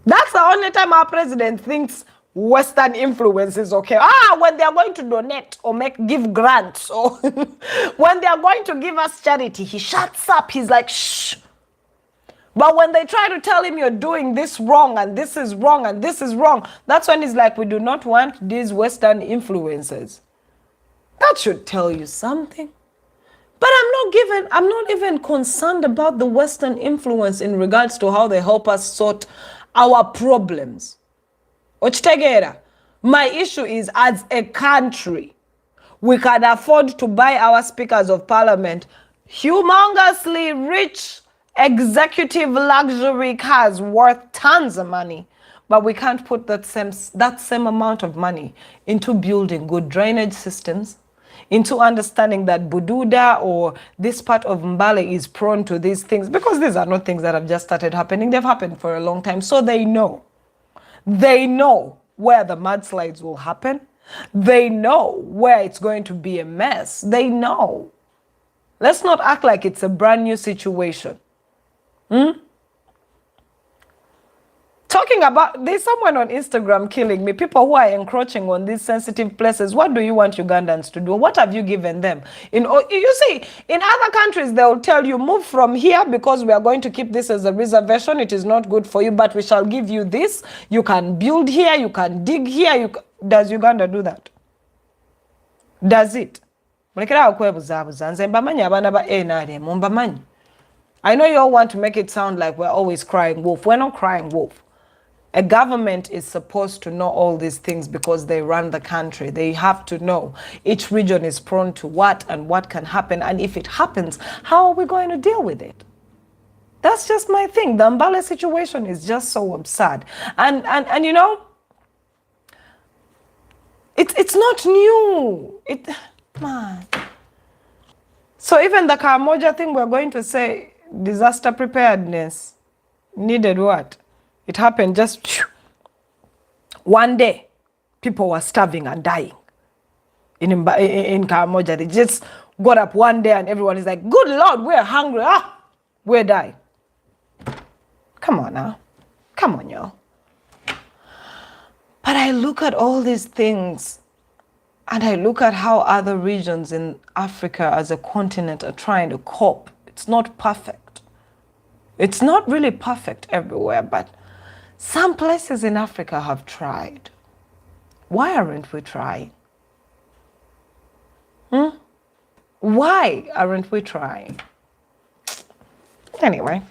That's the only time our president thinks Western influence is okay. When they are going to donate or give grants or when they are going to give us charity, he shuts up. He's like, shh. But when they try to tell him you're doing this wrong and this is wrong and this is wrong, that's when he's like, we do not want these Western influences. That should tell you something. But I'm not even concerned about the Western influence in regards to how they help us sort our problems. Ochitegera, my issue is as a country, we can afford to buy our speakers of parliament humongously rich executive luxury cars worth tons of money, but we can't put that same amount of money into building good drainage systems, into understanding that Bududa or this part of Mbale is prone to these things, because these are not things that have just started happening. They've happened for a long time. So they know. They know where the mudslides will happen. They know where it's going to be a mess. They know. Let's not act like it's a brand new situation. Talking about, there's someone on Instagram killing me. People who are encroaching on these sensitive places. What do you want Ugandans to do? What have you given them? You see, in other countries, they'll tell you, move from here because we are going to keep this as a reservation. It is not good for you, but we shall give you this. You can build here. You can dig here. Does Uganda do that? Does it? I know you all want to make it sound like we're always crying wolf. We're not crying wolf. A government is supposed to know all these things because they run the country. They have to know each region is prone to what and what can happen. And if it happens, how are we going to deal with it? That's just my thing. The Mbale situation is just so absurd. And you know, it's not new. Man. So even the Karamoja thing, we're going to say, disaster preparedness needed what? It happened just one day. People were starving and dying in Karamoja. They just got up one day and everyone is like, good Lord, we're hungry. We're dying. Come on now. Come on, y'all. But I look at all these things and I look at how other regions in Africa as a continent are trying to cope. It's not perfect. It's not really perfect everywhere, but some places in Africa have tried. Why aren't we trying? Why aren't we trying? Anyway,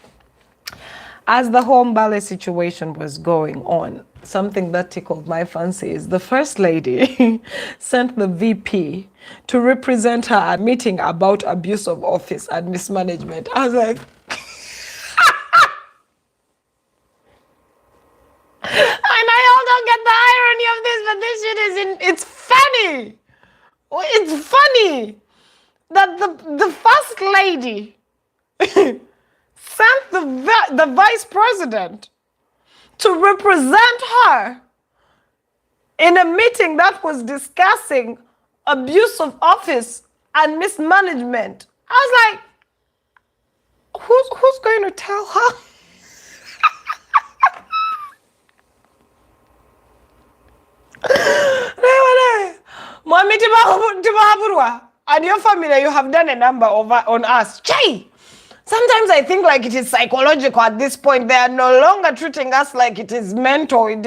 as the whole Mbale situation was going on, something that tickled my fancy is the First Lady sent the VP to represent her at a meeting about abuse of office and mismanagement. I was like, and I all don't get the irony of this, but this shit it's funny. It's funny that the First Lady sent the Vice President to represent her in a meeting that was discussing abuse of office and mismanagement. I was like, who's going to tell her? And your family, you have done a number on us. Chai! Sometimes I think like it is psychological at this point. They are no longer treating us like it is mental. It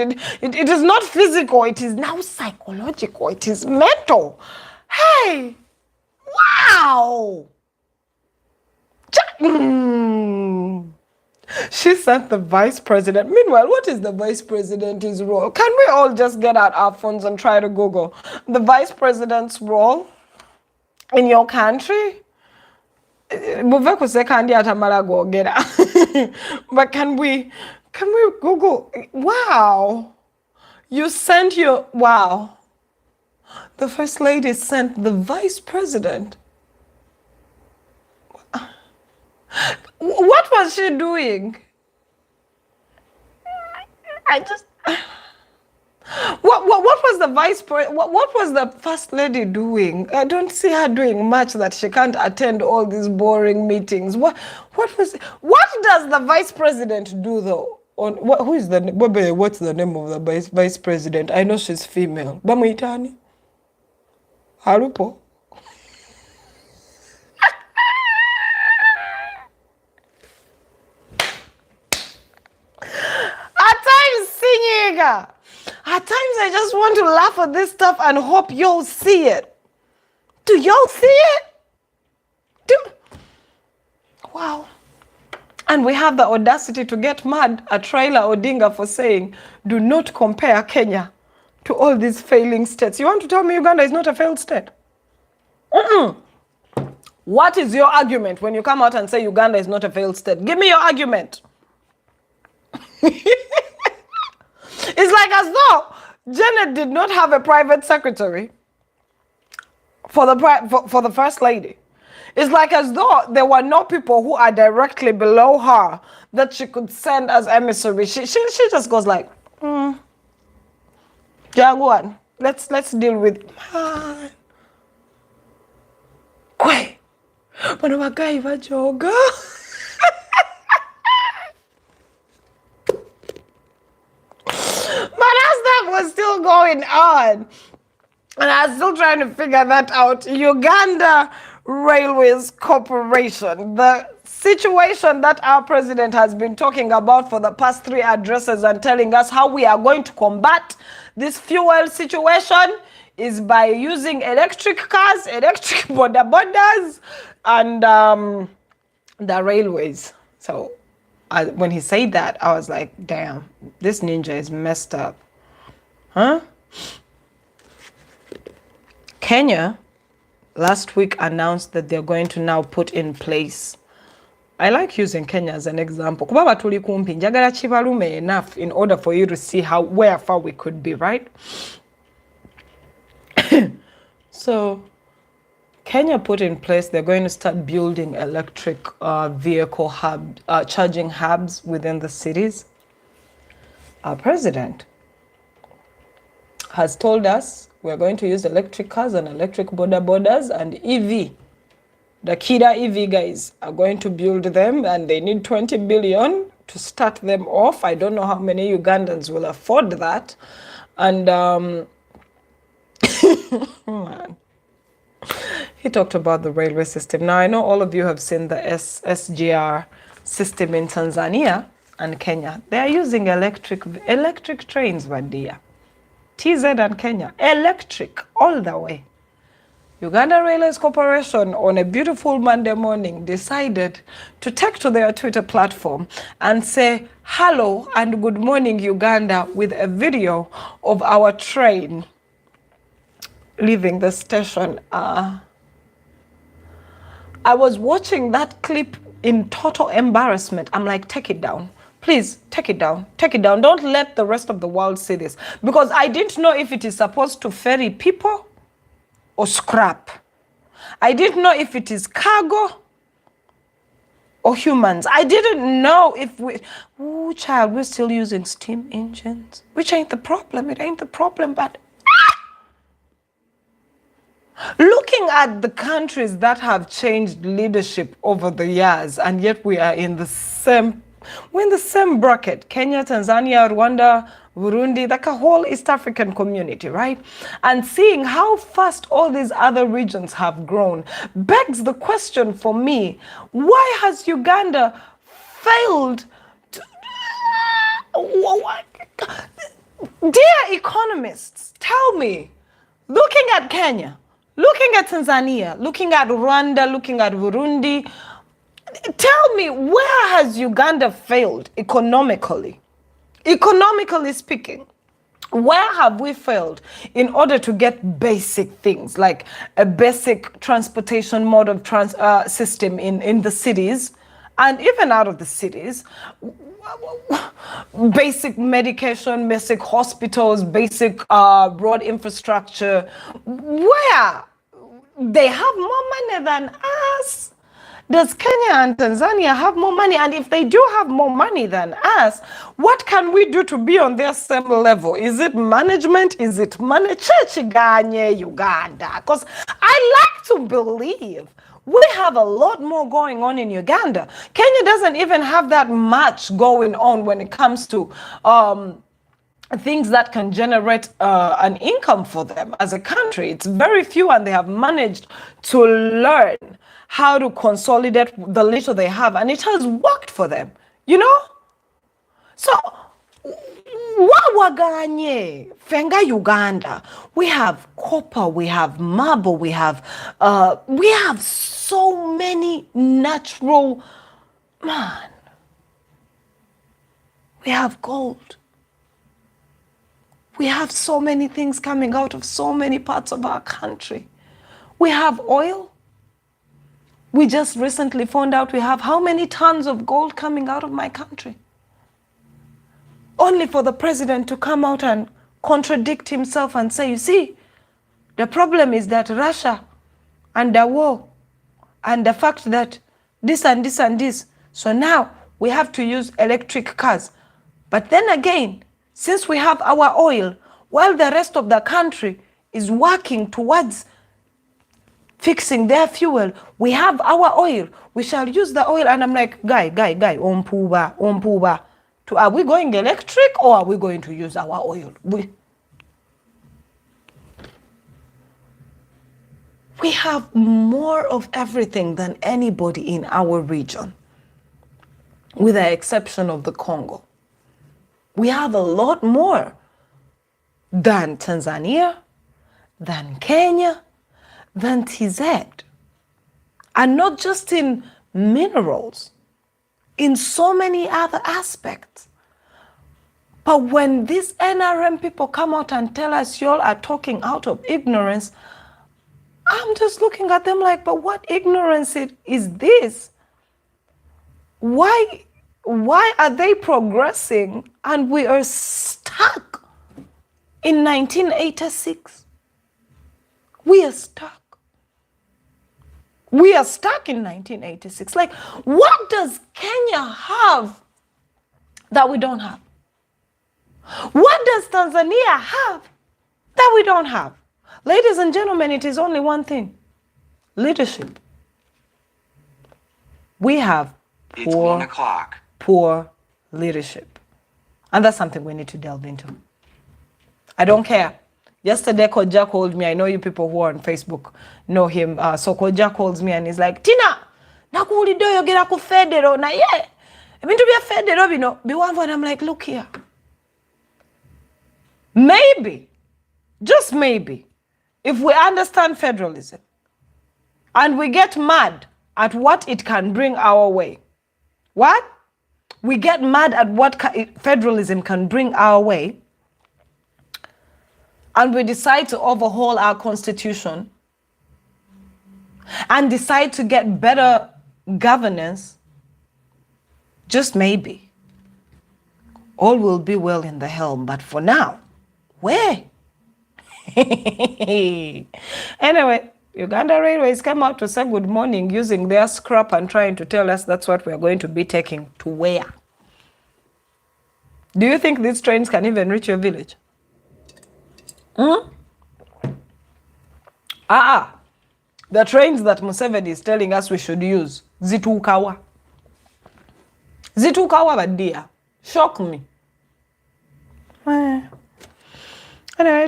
is not physical. It is now psychological. It is mental. Hey! Wow! She sent the vice president. Meanwhile, what is the vice president's role? Can we all just get out our phones and try to Google the vice president's role in your country? Muve kuseka atamala gwogera. But can we Google? Wow. You sent your, wow. The first lady sent the vice president. What was she doing? I just, what was the what was the first lady doing? I don't see her doing much that she can't attend all these boring meetings. What does the vice president do though? Who is what's the name of the vice president? I know she's female. Bamuitani? Harupo? At times I just want to laugh at this stuff and hope y'all see it. Do y'all see it? Wow. And we have the audacity to get mad at Raila Odinga for saying, do not compare Kenya to all these failing states. You want to tell me Uganda is not a failed state? What is your argument when you come out and say Uganda is not a failed state? Give me your argument. It's like as though Janet did not have a private secretary for the first lady. It's like as though there were no people who are directly below her that she could send as emissary. She just goes like, yeah, go on. Let's deal with man. Kwe. But my guy joga. But as that was still going on, and I was still trying to figure that out, Uganda Railways Corporation, the situation that our president has been talking about for the past 3 addresses and telling us how we are going to combat this fuel situation is by using electric cars, electric bodas, and the railways. So when he said that, I was like, damn, this ninja is messed up. Huh? Kenya last week announced that they're going to now put in place. I like using Kenya as an example. Kubaba tuli kumpi njagala chibalume enough in order for you to see where far we could be, right? So Kenya put in place, they're going to start building electric vehicle charging hubs within the cities. Our president has told us we're going to use electric cars and electric bodas and EV. The Kira EV guys are going to build them and they need 20 billion to start them off. I don't know how many Ugandans will afford that. And man. He talked about the railway system. Now, I know all of you have seen the SGR system in Tanzania and Kenya. They are using electric trains, Vadia. TZ and Kenya, electric all the way. Uganda Railways Corporation on a beautiful Monday morning decided to take to their Twitter platform and say, hello and good morning, Uganda, with a video of our train leaving the station. I was watching that clip in total embarrassment. I'm like, take it down. Please, take it down. Take it down. Don't let the rest of the world see this. Because I didn't know if it is supposed to ferry people or scrap. I didn't know if it is cargo or humans. I didn't know if we're still using steam engines, which ain't the problem. It ain't the problem, but looking at the countries that have changed leadership over the years, and yet we are in the same bracket. Kenya, Tanzania, Rwanda, Burundi, like a whole East African community, right? And seeing how fast all these other regions have grown begs the question for me, why has Uganda failed to... Dear economists, tell me, looking at Kenya, looking at Tanzania, looking at Rwanda, looking at Burundi, Tell me, where has Uganda failed economically? Economically speaking, where have we failed in order to get basic things like a basic transportation mode of system in the cities and even out of the cities, basic medication, basic hospitals, basic road infrastructure, where they have more money than us? Does Kenya and Tanzania have more money? And if they do have more money than us, what can we do to be on their same level? Is it management? Is it money? Chechiganye Uganda. Because I like to believe we have a lot more going on in Uganda. Kenya doesn't even have that much going on when it comes to things that can generate an income for them as a country. It's very few, and they have managed to learn how to consolidate the little they have, and it has worked for them, you know? So, wawaganye, fenga Uganda, we have copper, we have marble, we have so many natural, man, we have gold. We have so many things coming out of so many parts of our country. We have oil. We just recently found out we have how many tons of gold coming out of my country? Only for the president to come out and contradict himself and say, you see, the problem is that Russia and the war and the fact that this and this and this. So now we have to use electric cars. But then again, since we have our oil, while the rest of the country is working towards fixing their fuel, we have our oil. We shall use the oil. And I'm like, guy, ompuba. Are we going electric or are we going to use our oil? We have more of everything than anybody in our region, with the exception of the Congo. We have a lot more than Tanzania, than Kenya, than TZ. And not just in minerals, in so many other aspects. But when these NRM people come out and tell us y'all are talking out of ignorance, I'm just looking at them like, but what ignorance is this? Why are they progressing and we are stuck in 1986? We are stuck. We are stuck in 1986. Like, what does Kenya have that we don't have? What does Tanzania have that we don't have? Ladies and gentlemen, it is only one thing: leadership. We have poor leadership. And that's something we need to delve into. I don't care. Yesterday, Koja called me. I know you people who are on Facebook know him. So Koja calls me and he's like, Tina, nakuulido yogera ku federal na yeah. Ebintu bya federal bino biwanvu, and I'm like, look here. Maybe, just maybe, if we understand federalism and we get mad at what it can bring our way, what? We get mad at what federalism can bring our way, and we decide to overhaul our constitution and decide to get better governance, just maybe, all will be well in the helm. But for now, where? Anyway, Uganda Railways came out to say good morning using their scrap and trying to tell us that's what we're going to be taking to where? Do you think these trains can even reach your village? The trains that Museveni is telling us we should use, zitukawa. Zitukawa badia. Shock me. Anyway,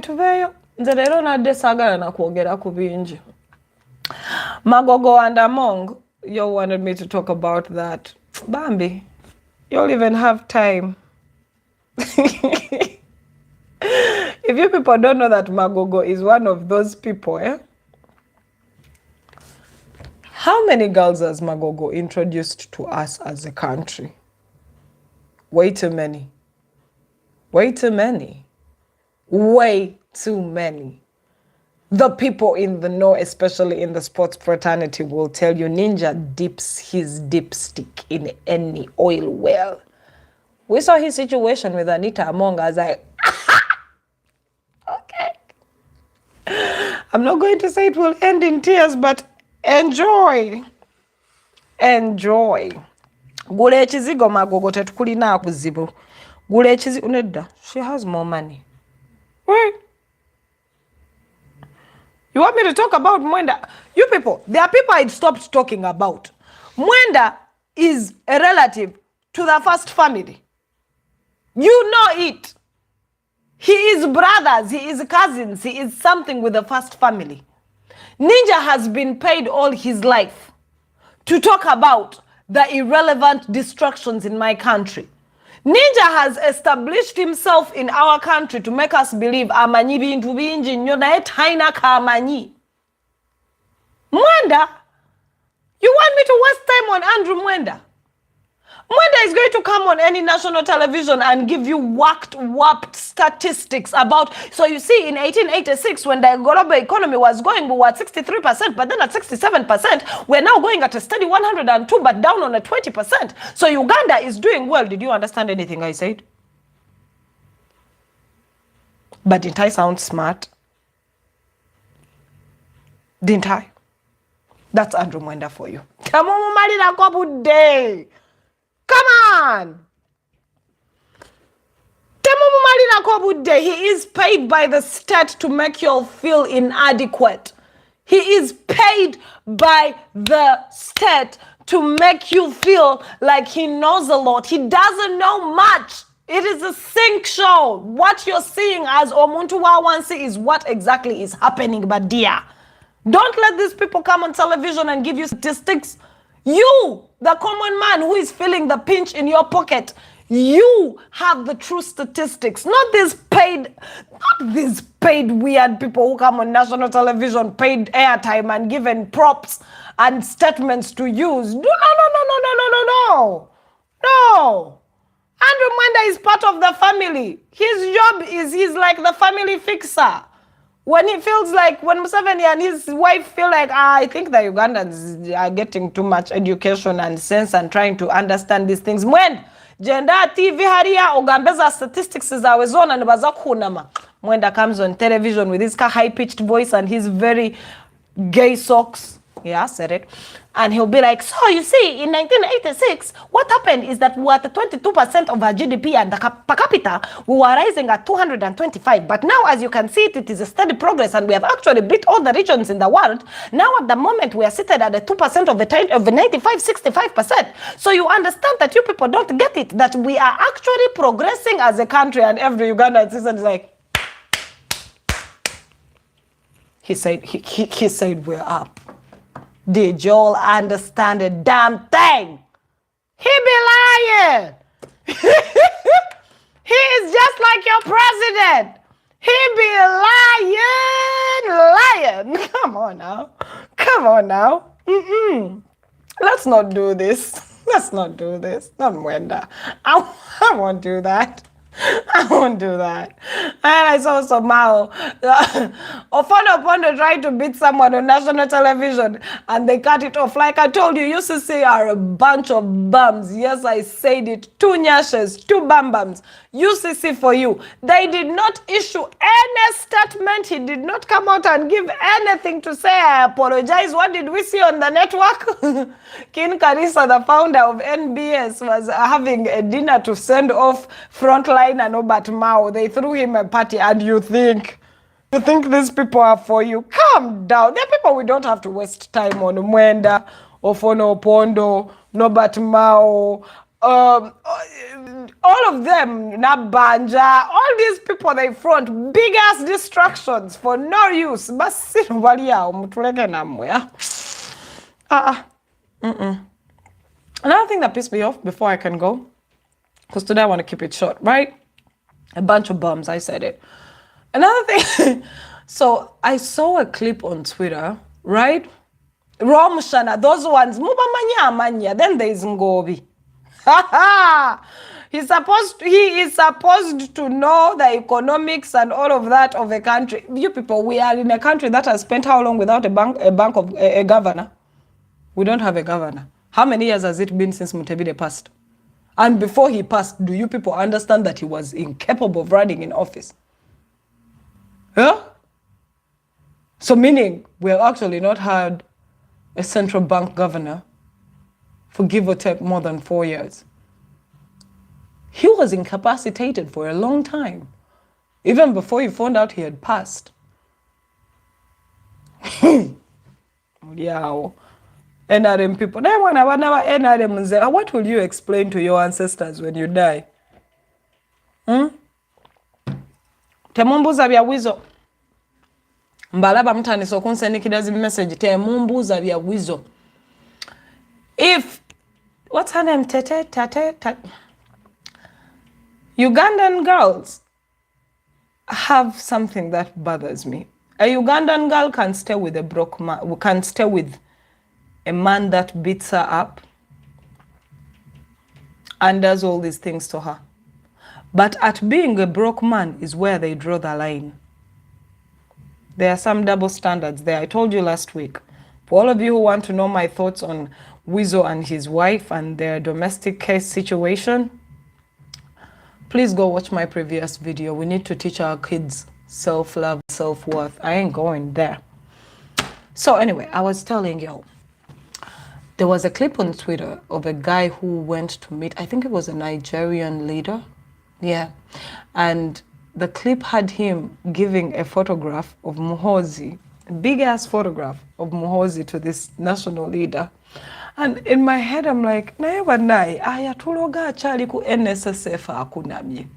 tuveyo. Nzalero na desagara na kuogera kubinji. Magogo and Among, you wanted me to talk about that. Bambi, you'll even have time. If you people don't know that Magogo is one of those people, How many girls has Magogo introduced to us as a country? Way too many. Way too many. Way too many. The people in the know, especially in the sports fraternity, will tell you Ninja dips his dipstick in any oil well. We saw his situation with Anita Among us. Okay. I'm not going to say it will end in tears, but enjoy. Enjoy. Gule ekizigo Magogo tetukulina kuzibu. Gule ekizigo nedda. She has more money. Right? You want me to talk about Mwenda? You people, there are people I'd stopped talking about. Mwenda is a relative to the first family. You know it. He is brothers, he is cousins, he is something with the first family. Ninja has been paid all his life to talk about the irrelevant distractions in my country. Ninja has established himself in our country to make us believe amanyi bintu bingi nnyo naye taina kamanyi. Mwenda, you want me to waste time on Andrew Mwenda? Mwenda is going to come on any national television and give you warped statistics about, so you see in 1886 when the global economy was going, we were at 63%, but then at 67%, we're now going at a steady 102, but down on a 20%. So Uganda is doing well. Did you understand anything I said? But didn't I sound smart? Didn't I? That's Andrew Mwenda for you. Come on, Marina Kobu Day. Come on. He is paid by the state to make you all feel inadequate. He is paid by the state to make you feel like he knows a lot. He doesn't know much. It is a sink show. What you're seeing as Omuntu Wawansi is what exactly is happening, but dear, don't let these people come on television and give you statistics. You, the common man who is feeling the pinch in your pocket, you have the true statistics, not these paid weird people who come on national television, paid airtime and given props and statements to use. No. Andrew Mwenda is part of the family. His job is he's like the family fixer. When he feels like, when Museveni and his wife feel like, I think the Ugandans are getting too much education and sense and trying to understand these things. When Gender TV haria ogambeza statistics zawezona nibaza kunama. Mwenda comes on television with his high-pitched voice and his very gay socks. Yeah, I said it. And he'll be like, so you see, in 1986, what happened is that we were at 22% of our GDP and per capita, we were rising at 225. But now, as you can see, it is a steady progress and we have actually beat all the regions in the world. Now, at the moment, we are seated at the 2% of the 95, 65%. So you understand that you people don't get it, that we are actually progressing as a country, and every Ugandan citizen is like, he said we're up. Did y'all understand a damn thing? He be lying. He is just like your president. He be lying. Come on now. Let's not do this. Not Mwenda. I won't do that. I won't do that. And I saw somehow Ofono tried to beat someone on national television and they cut it off. Like I told you, UCC are a bunch of bums. Yes, I said it. 2 nyashes, 2 bambums. UCC for you. They did not issue any statement. He did not come out and give anything to say, I apologize. What did we see on the network? Kin Karisa, the founder of NBS, was having a dinner to send off Frontline and Obert Mao. They threw him a party, and you think these people are for you? Calm down. They're people we don't have to waste time on. Mwenda, Ofono Opondo, Nobert Mao, all of them, Nabanja, all these people, they front big ass distractions for no use. Another thing that pissed me off before I can go, because today I want to keep it short, right? A bunch of bums, I said it. Another thing, so I saw a clip on Twitter, right? Romshana, those ones, Mubamanya Manya. Then there is Ngobi. He is supposed to know the economics and all of that of a country. You people, we are in a country that has spent how long without a governor? We don't have a governor. How many years has it been since Mutebile passed? And before he passed, do you people understand that he was incapable of running in office? Yeah? So meaning we have actually not had a central bank governor for give or take more than 4 years. He was incapacitated for a long time, even before he found out he had passed. Yeah. NRM people. What will you explain to your ancestors when you die? Temumbuza bya wizo. Mbalaba mtani so kunsendikidazi message. Temumbuza bya wizo. If, what's her name? Ugandan girls have something that bothers me. A Ugandan girl can stay with a broke man, can stay with a man that beats her up and does all these things to her. But at being a broke man is where they draw the line. There are some double standards there. I told you last week. For all of you who want to know my thoughts on Weasel and his wife and their domestic case situation, please go watch my previous video. We need to teach our kids self-love, self-worth. I ain't going there. So anyway, I was telling you, there was a clip on Twitter of a guy who went to meet, I think it was a Nigerian leader. Yeah. And the clip had him giving a photograph of Muhoozi, a big-ass photograph of Muhoozi to this national leader. And in my head, I'm like, naye bannaaye ayatuloga akyali ku NSSF akunamye.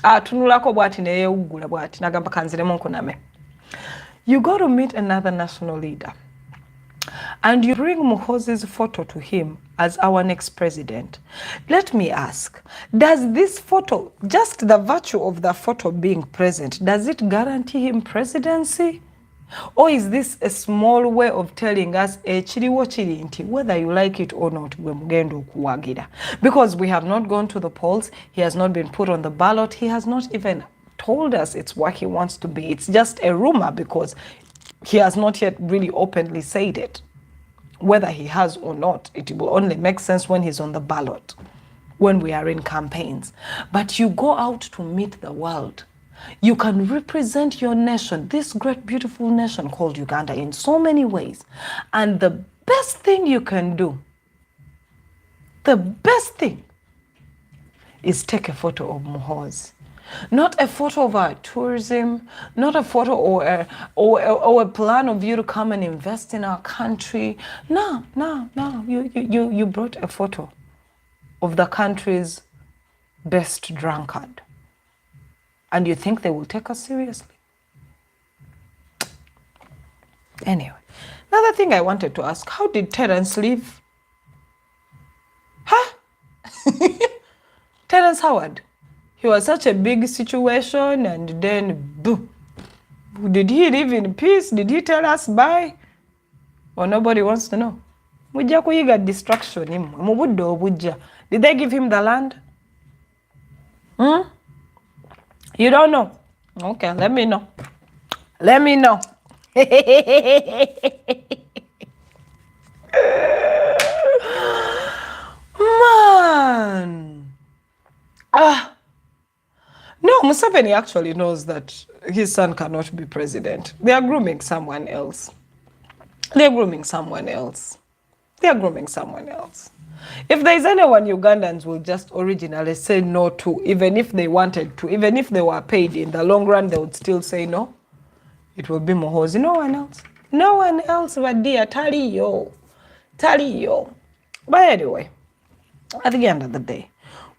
Atunulako bwati neyeewuggula bwati nagamba kanziremu nkuname. You go to meet another national leader and you bring Muhoozi's photo to him as our next president. Let me ask, does this photo, just the virtue of the photo being present, does it guarantee him presidency? Or is this a small way of telling us whether you like it or not, because we have not gone to the polls, he has not been put on the ballot, he has not even told us it's what he wants to be. It's just a rumor because he has not yet really openly said it. Whether he has or not, it will only make sense when he's on the ballot, when we are in campaigns. But you go out to meet the world. You can represent your nation, this great, beautiful nation called Uganda, in so many ways. And the best thing you can do, the best thing, is take a photo of Muhoozi. Not a photo of our tourism, not a photo or a plan of you to come and invest in our country. No. You brought a photo of the country's best drunkard. And you think they will take us seriously? Anyway, another thing I wanted to ask, how did Terence leave? Huh? Terence Howard. He was such a big situation and then boom. Did he live in peace? Did he tell us bye? Or nobody wants to know? Mujja kuyiga distraction him. Mubuddo obujja. Did they give him the land? You don't know? Okay, let me know. Let me know. Man. No, Museveni actually knows that his son cannot be president. They are grooming someone else. They're grooming someone else. They're grooming someone else. If there's anyone Ugandans will just originally say no to, even if they wanted to, even if they were paid, in the long run, they would still say no, it will be Muhoozi. No one else. No one else but dear Taliyo. Taliyo. But anyway, at the end of the day,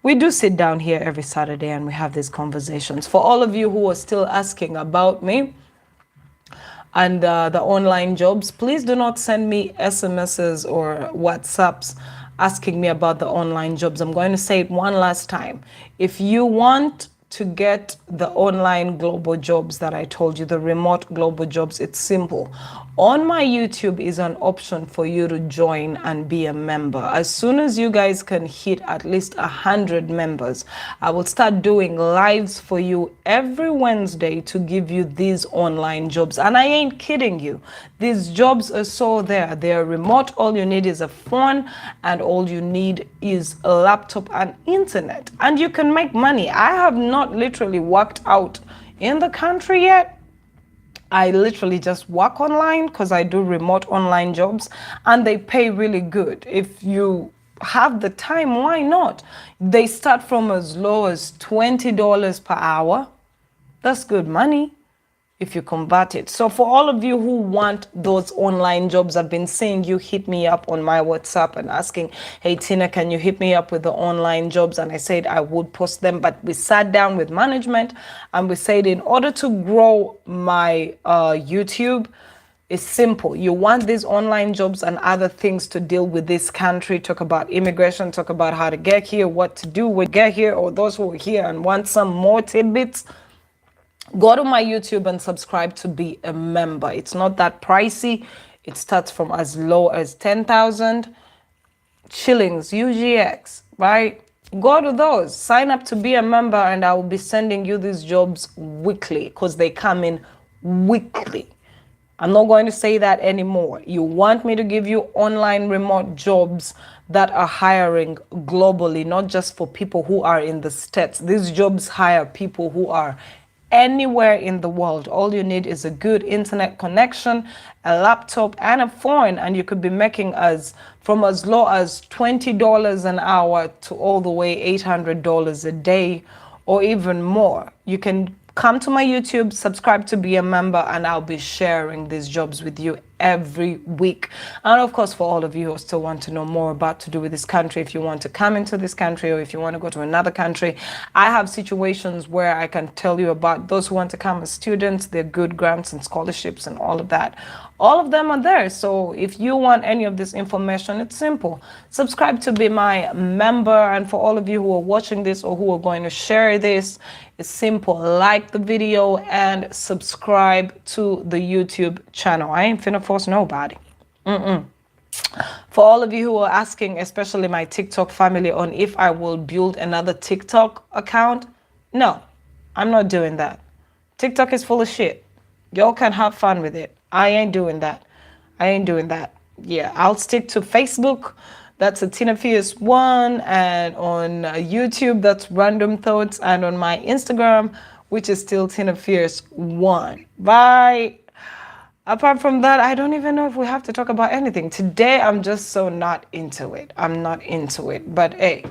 we do sit down here every Saturday and we have these conversations. For all of you who are still asking about me and the online jobs, please do not send me SMSs or WhatsApps asking me about the online jobs. I'm going to say it one last time. If you want to get the online global jobs that I told you, the remote global jobs, it's simple. On my YouTube is an option for you to join and be a member. As soon as you guys can hit at least 100 members, I will start doing lives for you every Wednesday to give you these online jobs. And I ain't kidding you. These jobs are so there. They're remote. All you need is a phone and all you need is a laptop and internet. And you can make money. I have not literally worked out in the country yet. I literally just work online because I do remote online jobs and they pay really good. If you have the time, why not? They start from as low as $20 per hour. That's good money if you convert it. So for all of you who want those online jobs, I've been seeing you hit me up on my WhatsApp and asking, hey Tina, can you hit me up with the online jobs? And I said I would post them, but we sat down with management and we said in order to grow my YouTube, it's simple. You want these online jobs and other things to deal with this country, talk about immigration, talk about how to get here, what to do when you get here, or those who are here and want some more tidbits, go to my YouTube and subscribe to be a member. It's not that pricey. It starts from as low as 10,000 shillings, UGX, right? Go to those, sign up to be a member, and I will be sending you these jobs weekly because they come in weekly. I'm not going to say that anymore. You want me to give you online remote jobs that are hiring globally, not just for people who are in the States. These jobs hire people who are anywhere in the world. All you need is a good internet connection, a laptop, and a phone, and you could be making from as low as $20 an hour to all the way $800 a day or even more. You can come to my YouTube, subscribe to be a member, and I'll be sharing these jobs with you every week. And of course, for all of you who still want to know more about to do with this country, if you want to come into this country or if you want to go to another country, I have situations where I can tell you about those who want to come as students, their good grants and scholarships and all of that. All of them are there. So if you want any of this information, it's simple. Subscribe to be my member. And for all of you who are watching this or who are going to share this, it's simple. Like the video and subscribe to the YouTube channel. I ain't finna force nobody. For all of you who are asking, especially my TikTok family, on if I will build another TikTok account, no, I'm not doing that. TikTok is full of shit. Y'all can have fun with it. I ain't doing that. Yeah, I'll stick to Facebook. That's a Tina Fierce 1. And on YouTube, that's Random Thoughts. And on my Instagram, which is still Tina Fierce 1. Bye. Apart from that, I don't even know if we have to talk about anything. Today, I'm just so not into it. I'm not into it. But hey,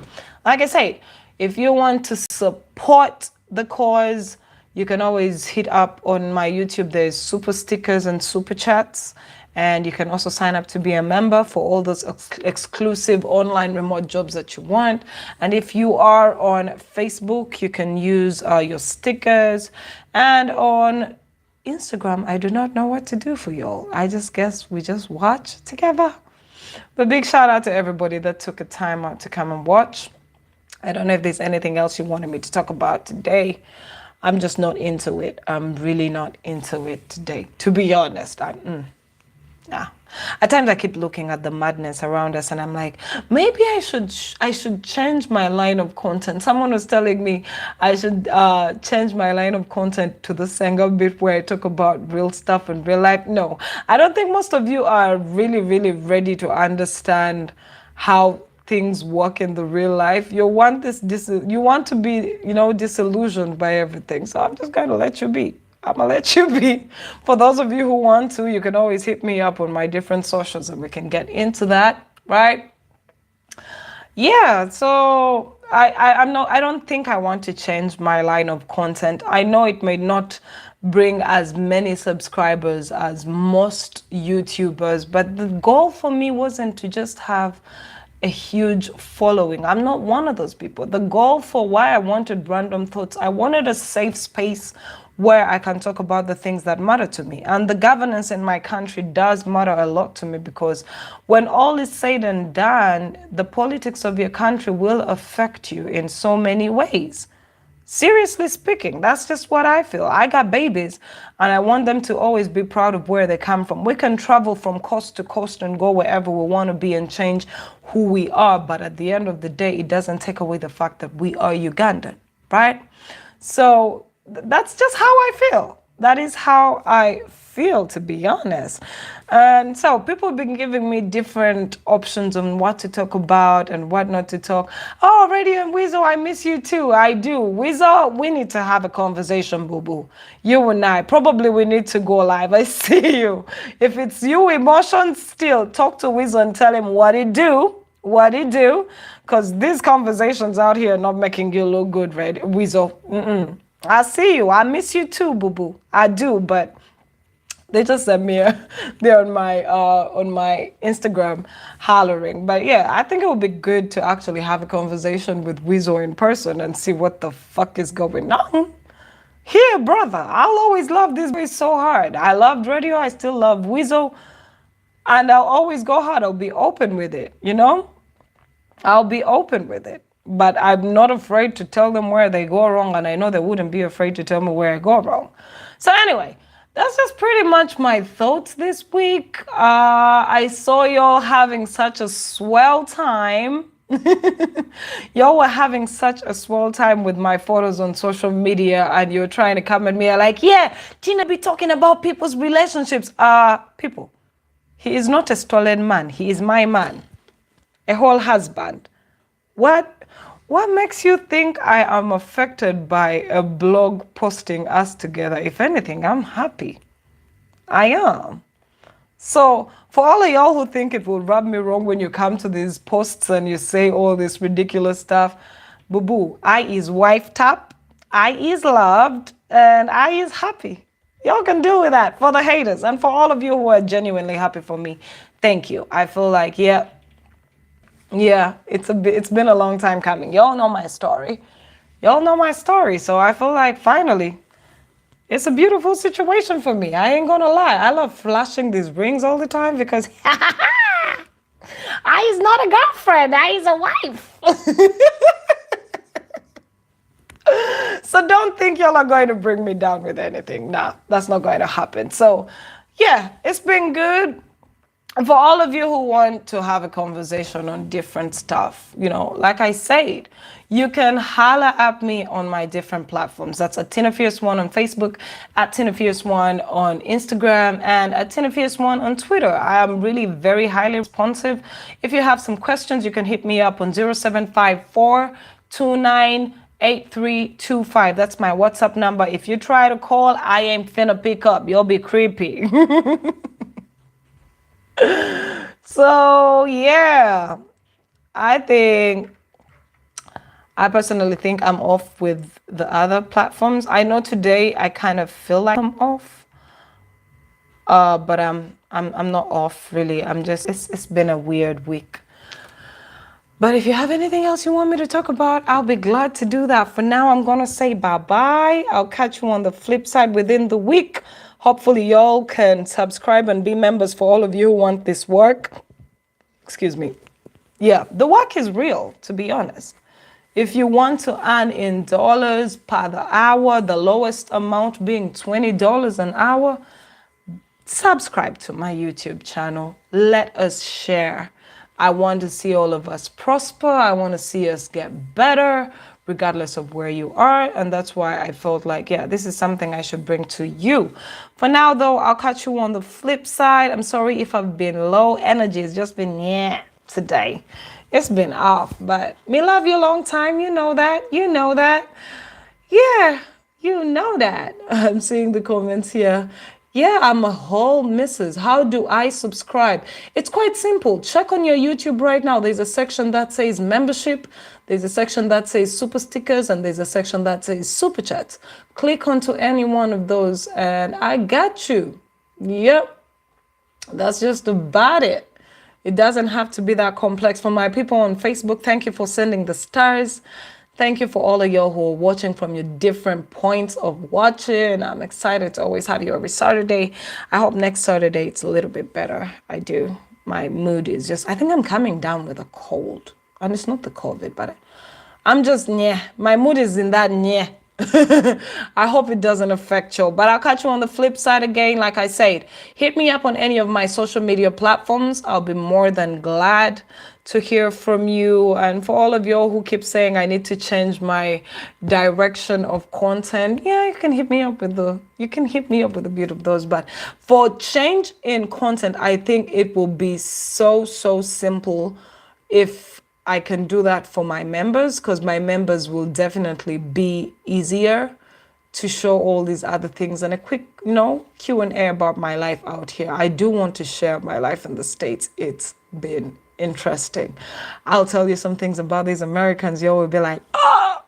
like I said, if you want to support the cause, you can always hit up on my YouTube. There's super stickers and super chats. And you can also sign up to be a member for all those exclusive online remote jobs that you want. And if you are on Facebook, you can use your stickers. And on Instagram, I do not know what to do for y'all. I just guess we just watch together. But big shout out to everybody that took a time out to come and watch. I don't know if there's anything else you wanted me to talk about today. I'm just not into it. I'm really not into it today, to be honest. Nah. At times I keep looking at the madness around us and I'm like, maybe I should change my line of content. Someone was telling me I should change my line of content to the Senga bit where I talk about real stuff and real life. No, I don't think most of you are really, really ready to understand how things work in the real life. You want you want to be, disillusioned by everything. So I'm just going to let you be. I'm going to let you be. For those of you who want to, you can always hit me up on my different socials and we can get into that, right? Yeah, so I don't think I want to change my line of content. I know it may not bring as many subscribers as most YouTubers, but the goal for me wasn't to just have a huge following. I'm not one of those people. The goal for why I wanted Random Thoughts, I wanted a safe space where I can talk about the things that matter to me. And the governance in my country does matter a lot to me because when all is said and done, the politics of your country will affect you in so many ways. Seriously speaking, that's just what I feel. I got babies and I want them to always be proud of where they come from. We can travel from coast to coast and go wherever we want to be and change who we are. But at the end of the day, it doesn't take away the fact that we are Ugandan, right? So that's just how I feel. That is how I feel, to be honest. And so people have been giving me different options on what to talk about and what not to talk. Oh, Radio and Weasel, I miss you too. I do. Weasel, we need to have a conversation, boo boo. You and I. Probably we need to go live. I see you. If it's you, emotions still, talk to Weasel and tell him what he do. What he do. Because these conversations out here are not making you look good, right? Weasel. I see you. I miss you too, boo boo. I do, but they just sent me they're on my Instagram hollering. But yeah, I think it would be good to actually have a conversation with Weasel in person and see what the fuck is going on. Here, brother, I'll always love this way so hard. I loved radio, I still love Weasel, and I'll always go hard. I'll be open with it, you know? I'll be open with it. But I'm not afraid to tell them where they go wrong, and I know they wouldn't be afraid to tell me where I go wrong. So anyway, that's just pretty much my thoughts this week. I saw y'all having such a swell time. Y'all were having such a swell time with my photos on social media, and you're trying to come at me like, yeah, Gina be talking about people's relationships. People, he is not a stolen man. He is my man, a whole husband. What makes you think I am affected by a blog posting us together? If anything, I'm happy. I am. So for all of y'all who think it will rub me wrong when you come to these posts and you say all this ridiculous stuff, boo-boo, I is wifed up, I is loved, and I is happy. Y'all can deal with that for the haters. And for all of you who are genuinely happy for me, thank you. I feel like, yeah, it's been a long time coming. Y'all know my story. So I feel like finally, it's a beautiful situation for me. I ain't gonna lie. I love flashing these rings all the time because I is not a girlfriend. I is a wife. So don't think y'all are going to bring me down with anything. Nah, that's not going to happen. So yeah, it's been good. For all of you who want to have a conversation on different stuff, like I said, you can holler at me on my different platforms. That's at Tina Fierce1 on Facebook, at Tina Fierce1 on Instagram, and at Tina Fierce1 on Twitter. I am really very highly responsive. If you have some questions, you can hit me up on 0754 298325. That's my WhatsApp number. If you try to call, I ain't finna pick up. You'll be creepy. So yeah, I personally think I'm off with the other platforms. I know today I kind of feel like I'm off, but I'm not off really. It's been a weird week. But if you have anything else you want me to talk about, I'll be glad to do that. For now, I'm gonna say bye-bye. I'll catch you on the flip side within the week. Hopefully y'all can subscribe and be members for all of you who want this work. Excuse me. Yeah, the work is real, to be honest. If you want to earn in dollars per the hour, the lowest amount being $20 an hour, subscribe to my YouTube channel. Let us share. I want to see all of us prosper. I want to see us get better, regardless of where you are. And that's why I felt like, yeah, this is something I should bring to you. For now, though, I'll catch you on the flip side. I'm sorry if I've been low. Energy has just been, today. It's been off, but me love you a long time. You know that. Yeah, you know that. I'm seeing the comments here. Yeah, I'm a whole missus. How do I subscribe? It's quite simple. Check on your YouTube right now. There's a section that says membership. There's a section that says super stickers, and there's a section that says super chats. Click onto any one of those and I got you. Yep. That's just about it. It doesn't have to be that complex. For my people on Facebook, thank you for sending the stars. Thank you for all of y'all who are watching from your different points of watching. I'm excited to always have you every Saturday. I hope next Saturday it's a little bit better. I do. My mood is just, I think I'm coming down with a cold. And it's not the COVID, but I'm just yeah. My mood is in that yeah. I hope it doesn't affect you. But I'll catch you on the flip side again. Like I said, hit me up on any of my social media platforms. I'll be more than glad to hear from you. And for all of you who keep saying I need to change my direction of content, yeah, you can hit me up with the beauty of those. But for change in content, I think it will be so simple if I can do that for my members, because my members will definitely be easier to show all these other things and a quick, Q&A about my life out here. I do want to share my life in the States. It's been interesting. I'll tell you some things about these Americans. You will be like, oh,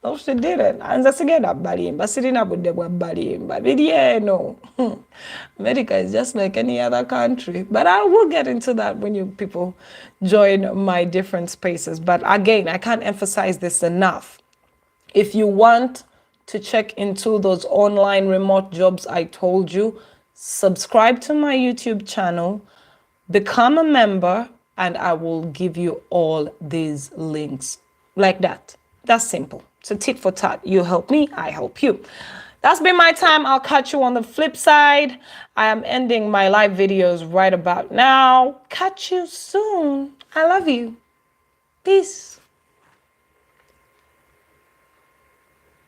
no, she didn't. And that's again a balimba. Sitting up with the balimba. But yeah, no. America is just like any other country. But I will get into that when you people join my different spaces. But again, I can't emphasize this enough. If you want to check into those online remote jobs I told you, subscribe to my YouTube channel, become a member, and I will give you all these links like that. That's simple. So tit for tat. You help me, I help you. That's been my time. I'll catch you on the flip side. I am ending my live videos right about now. Catch you soon. I love you. Peace.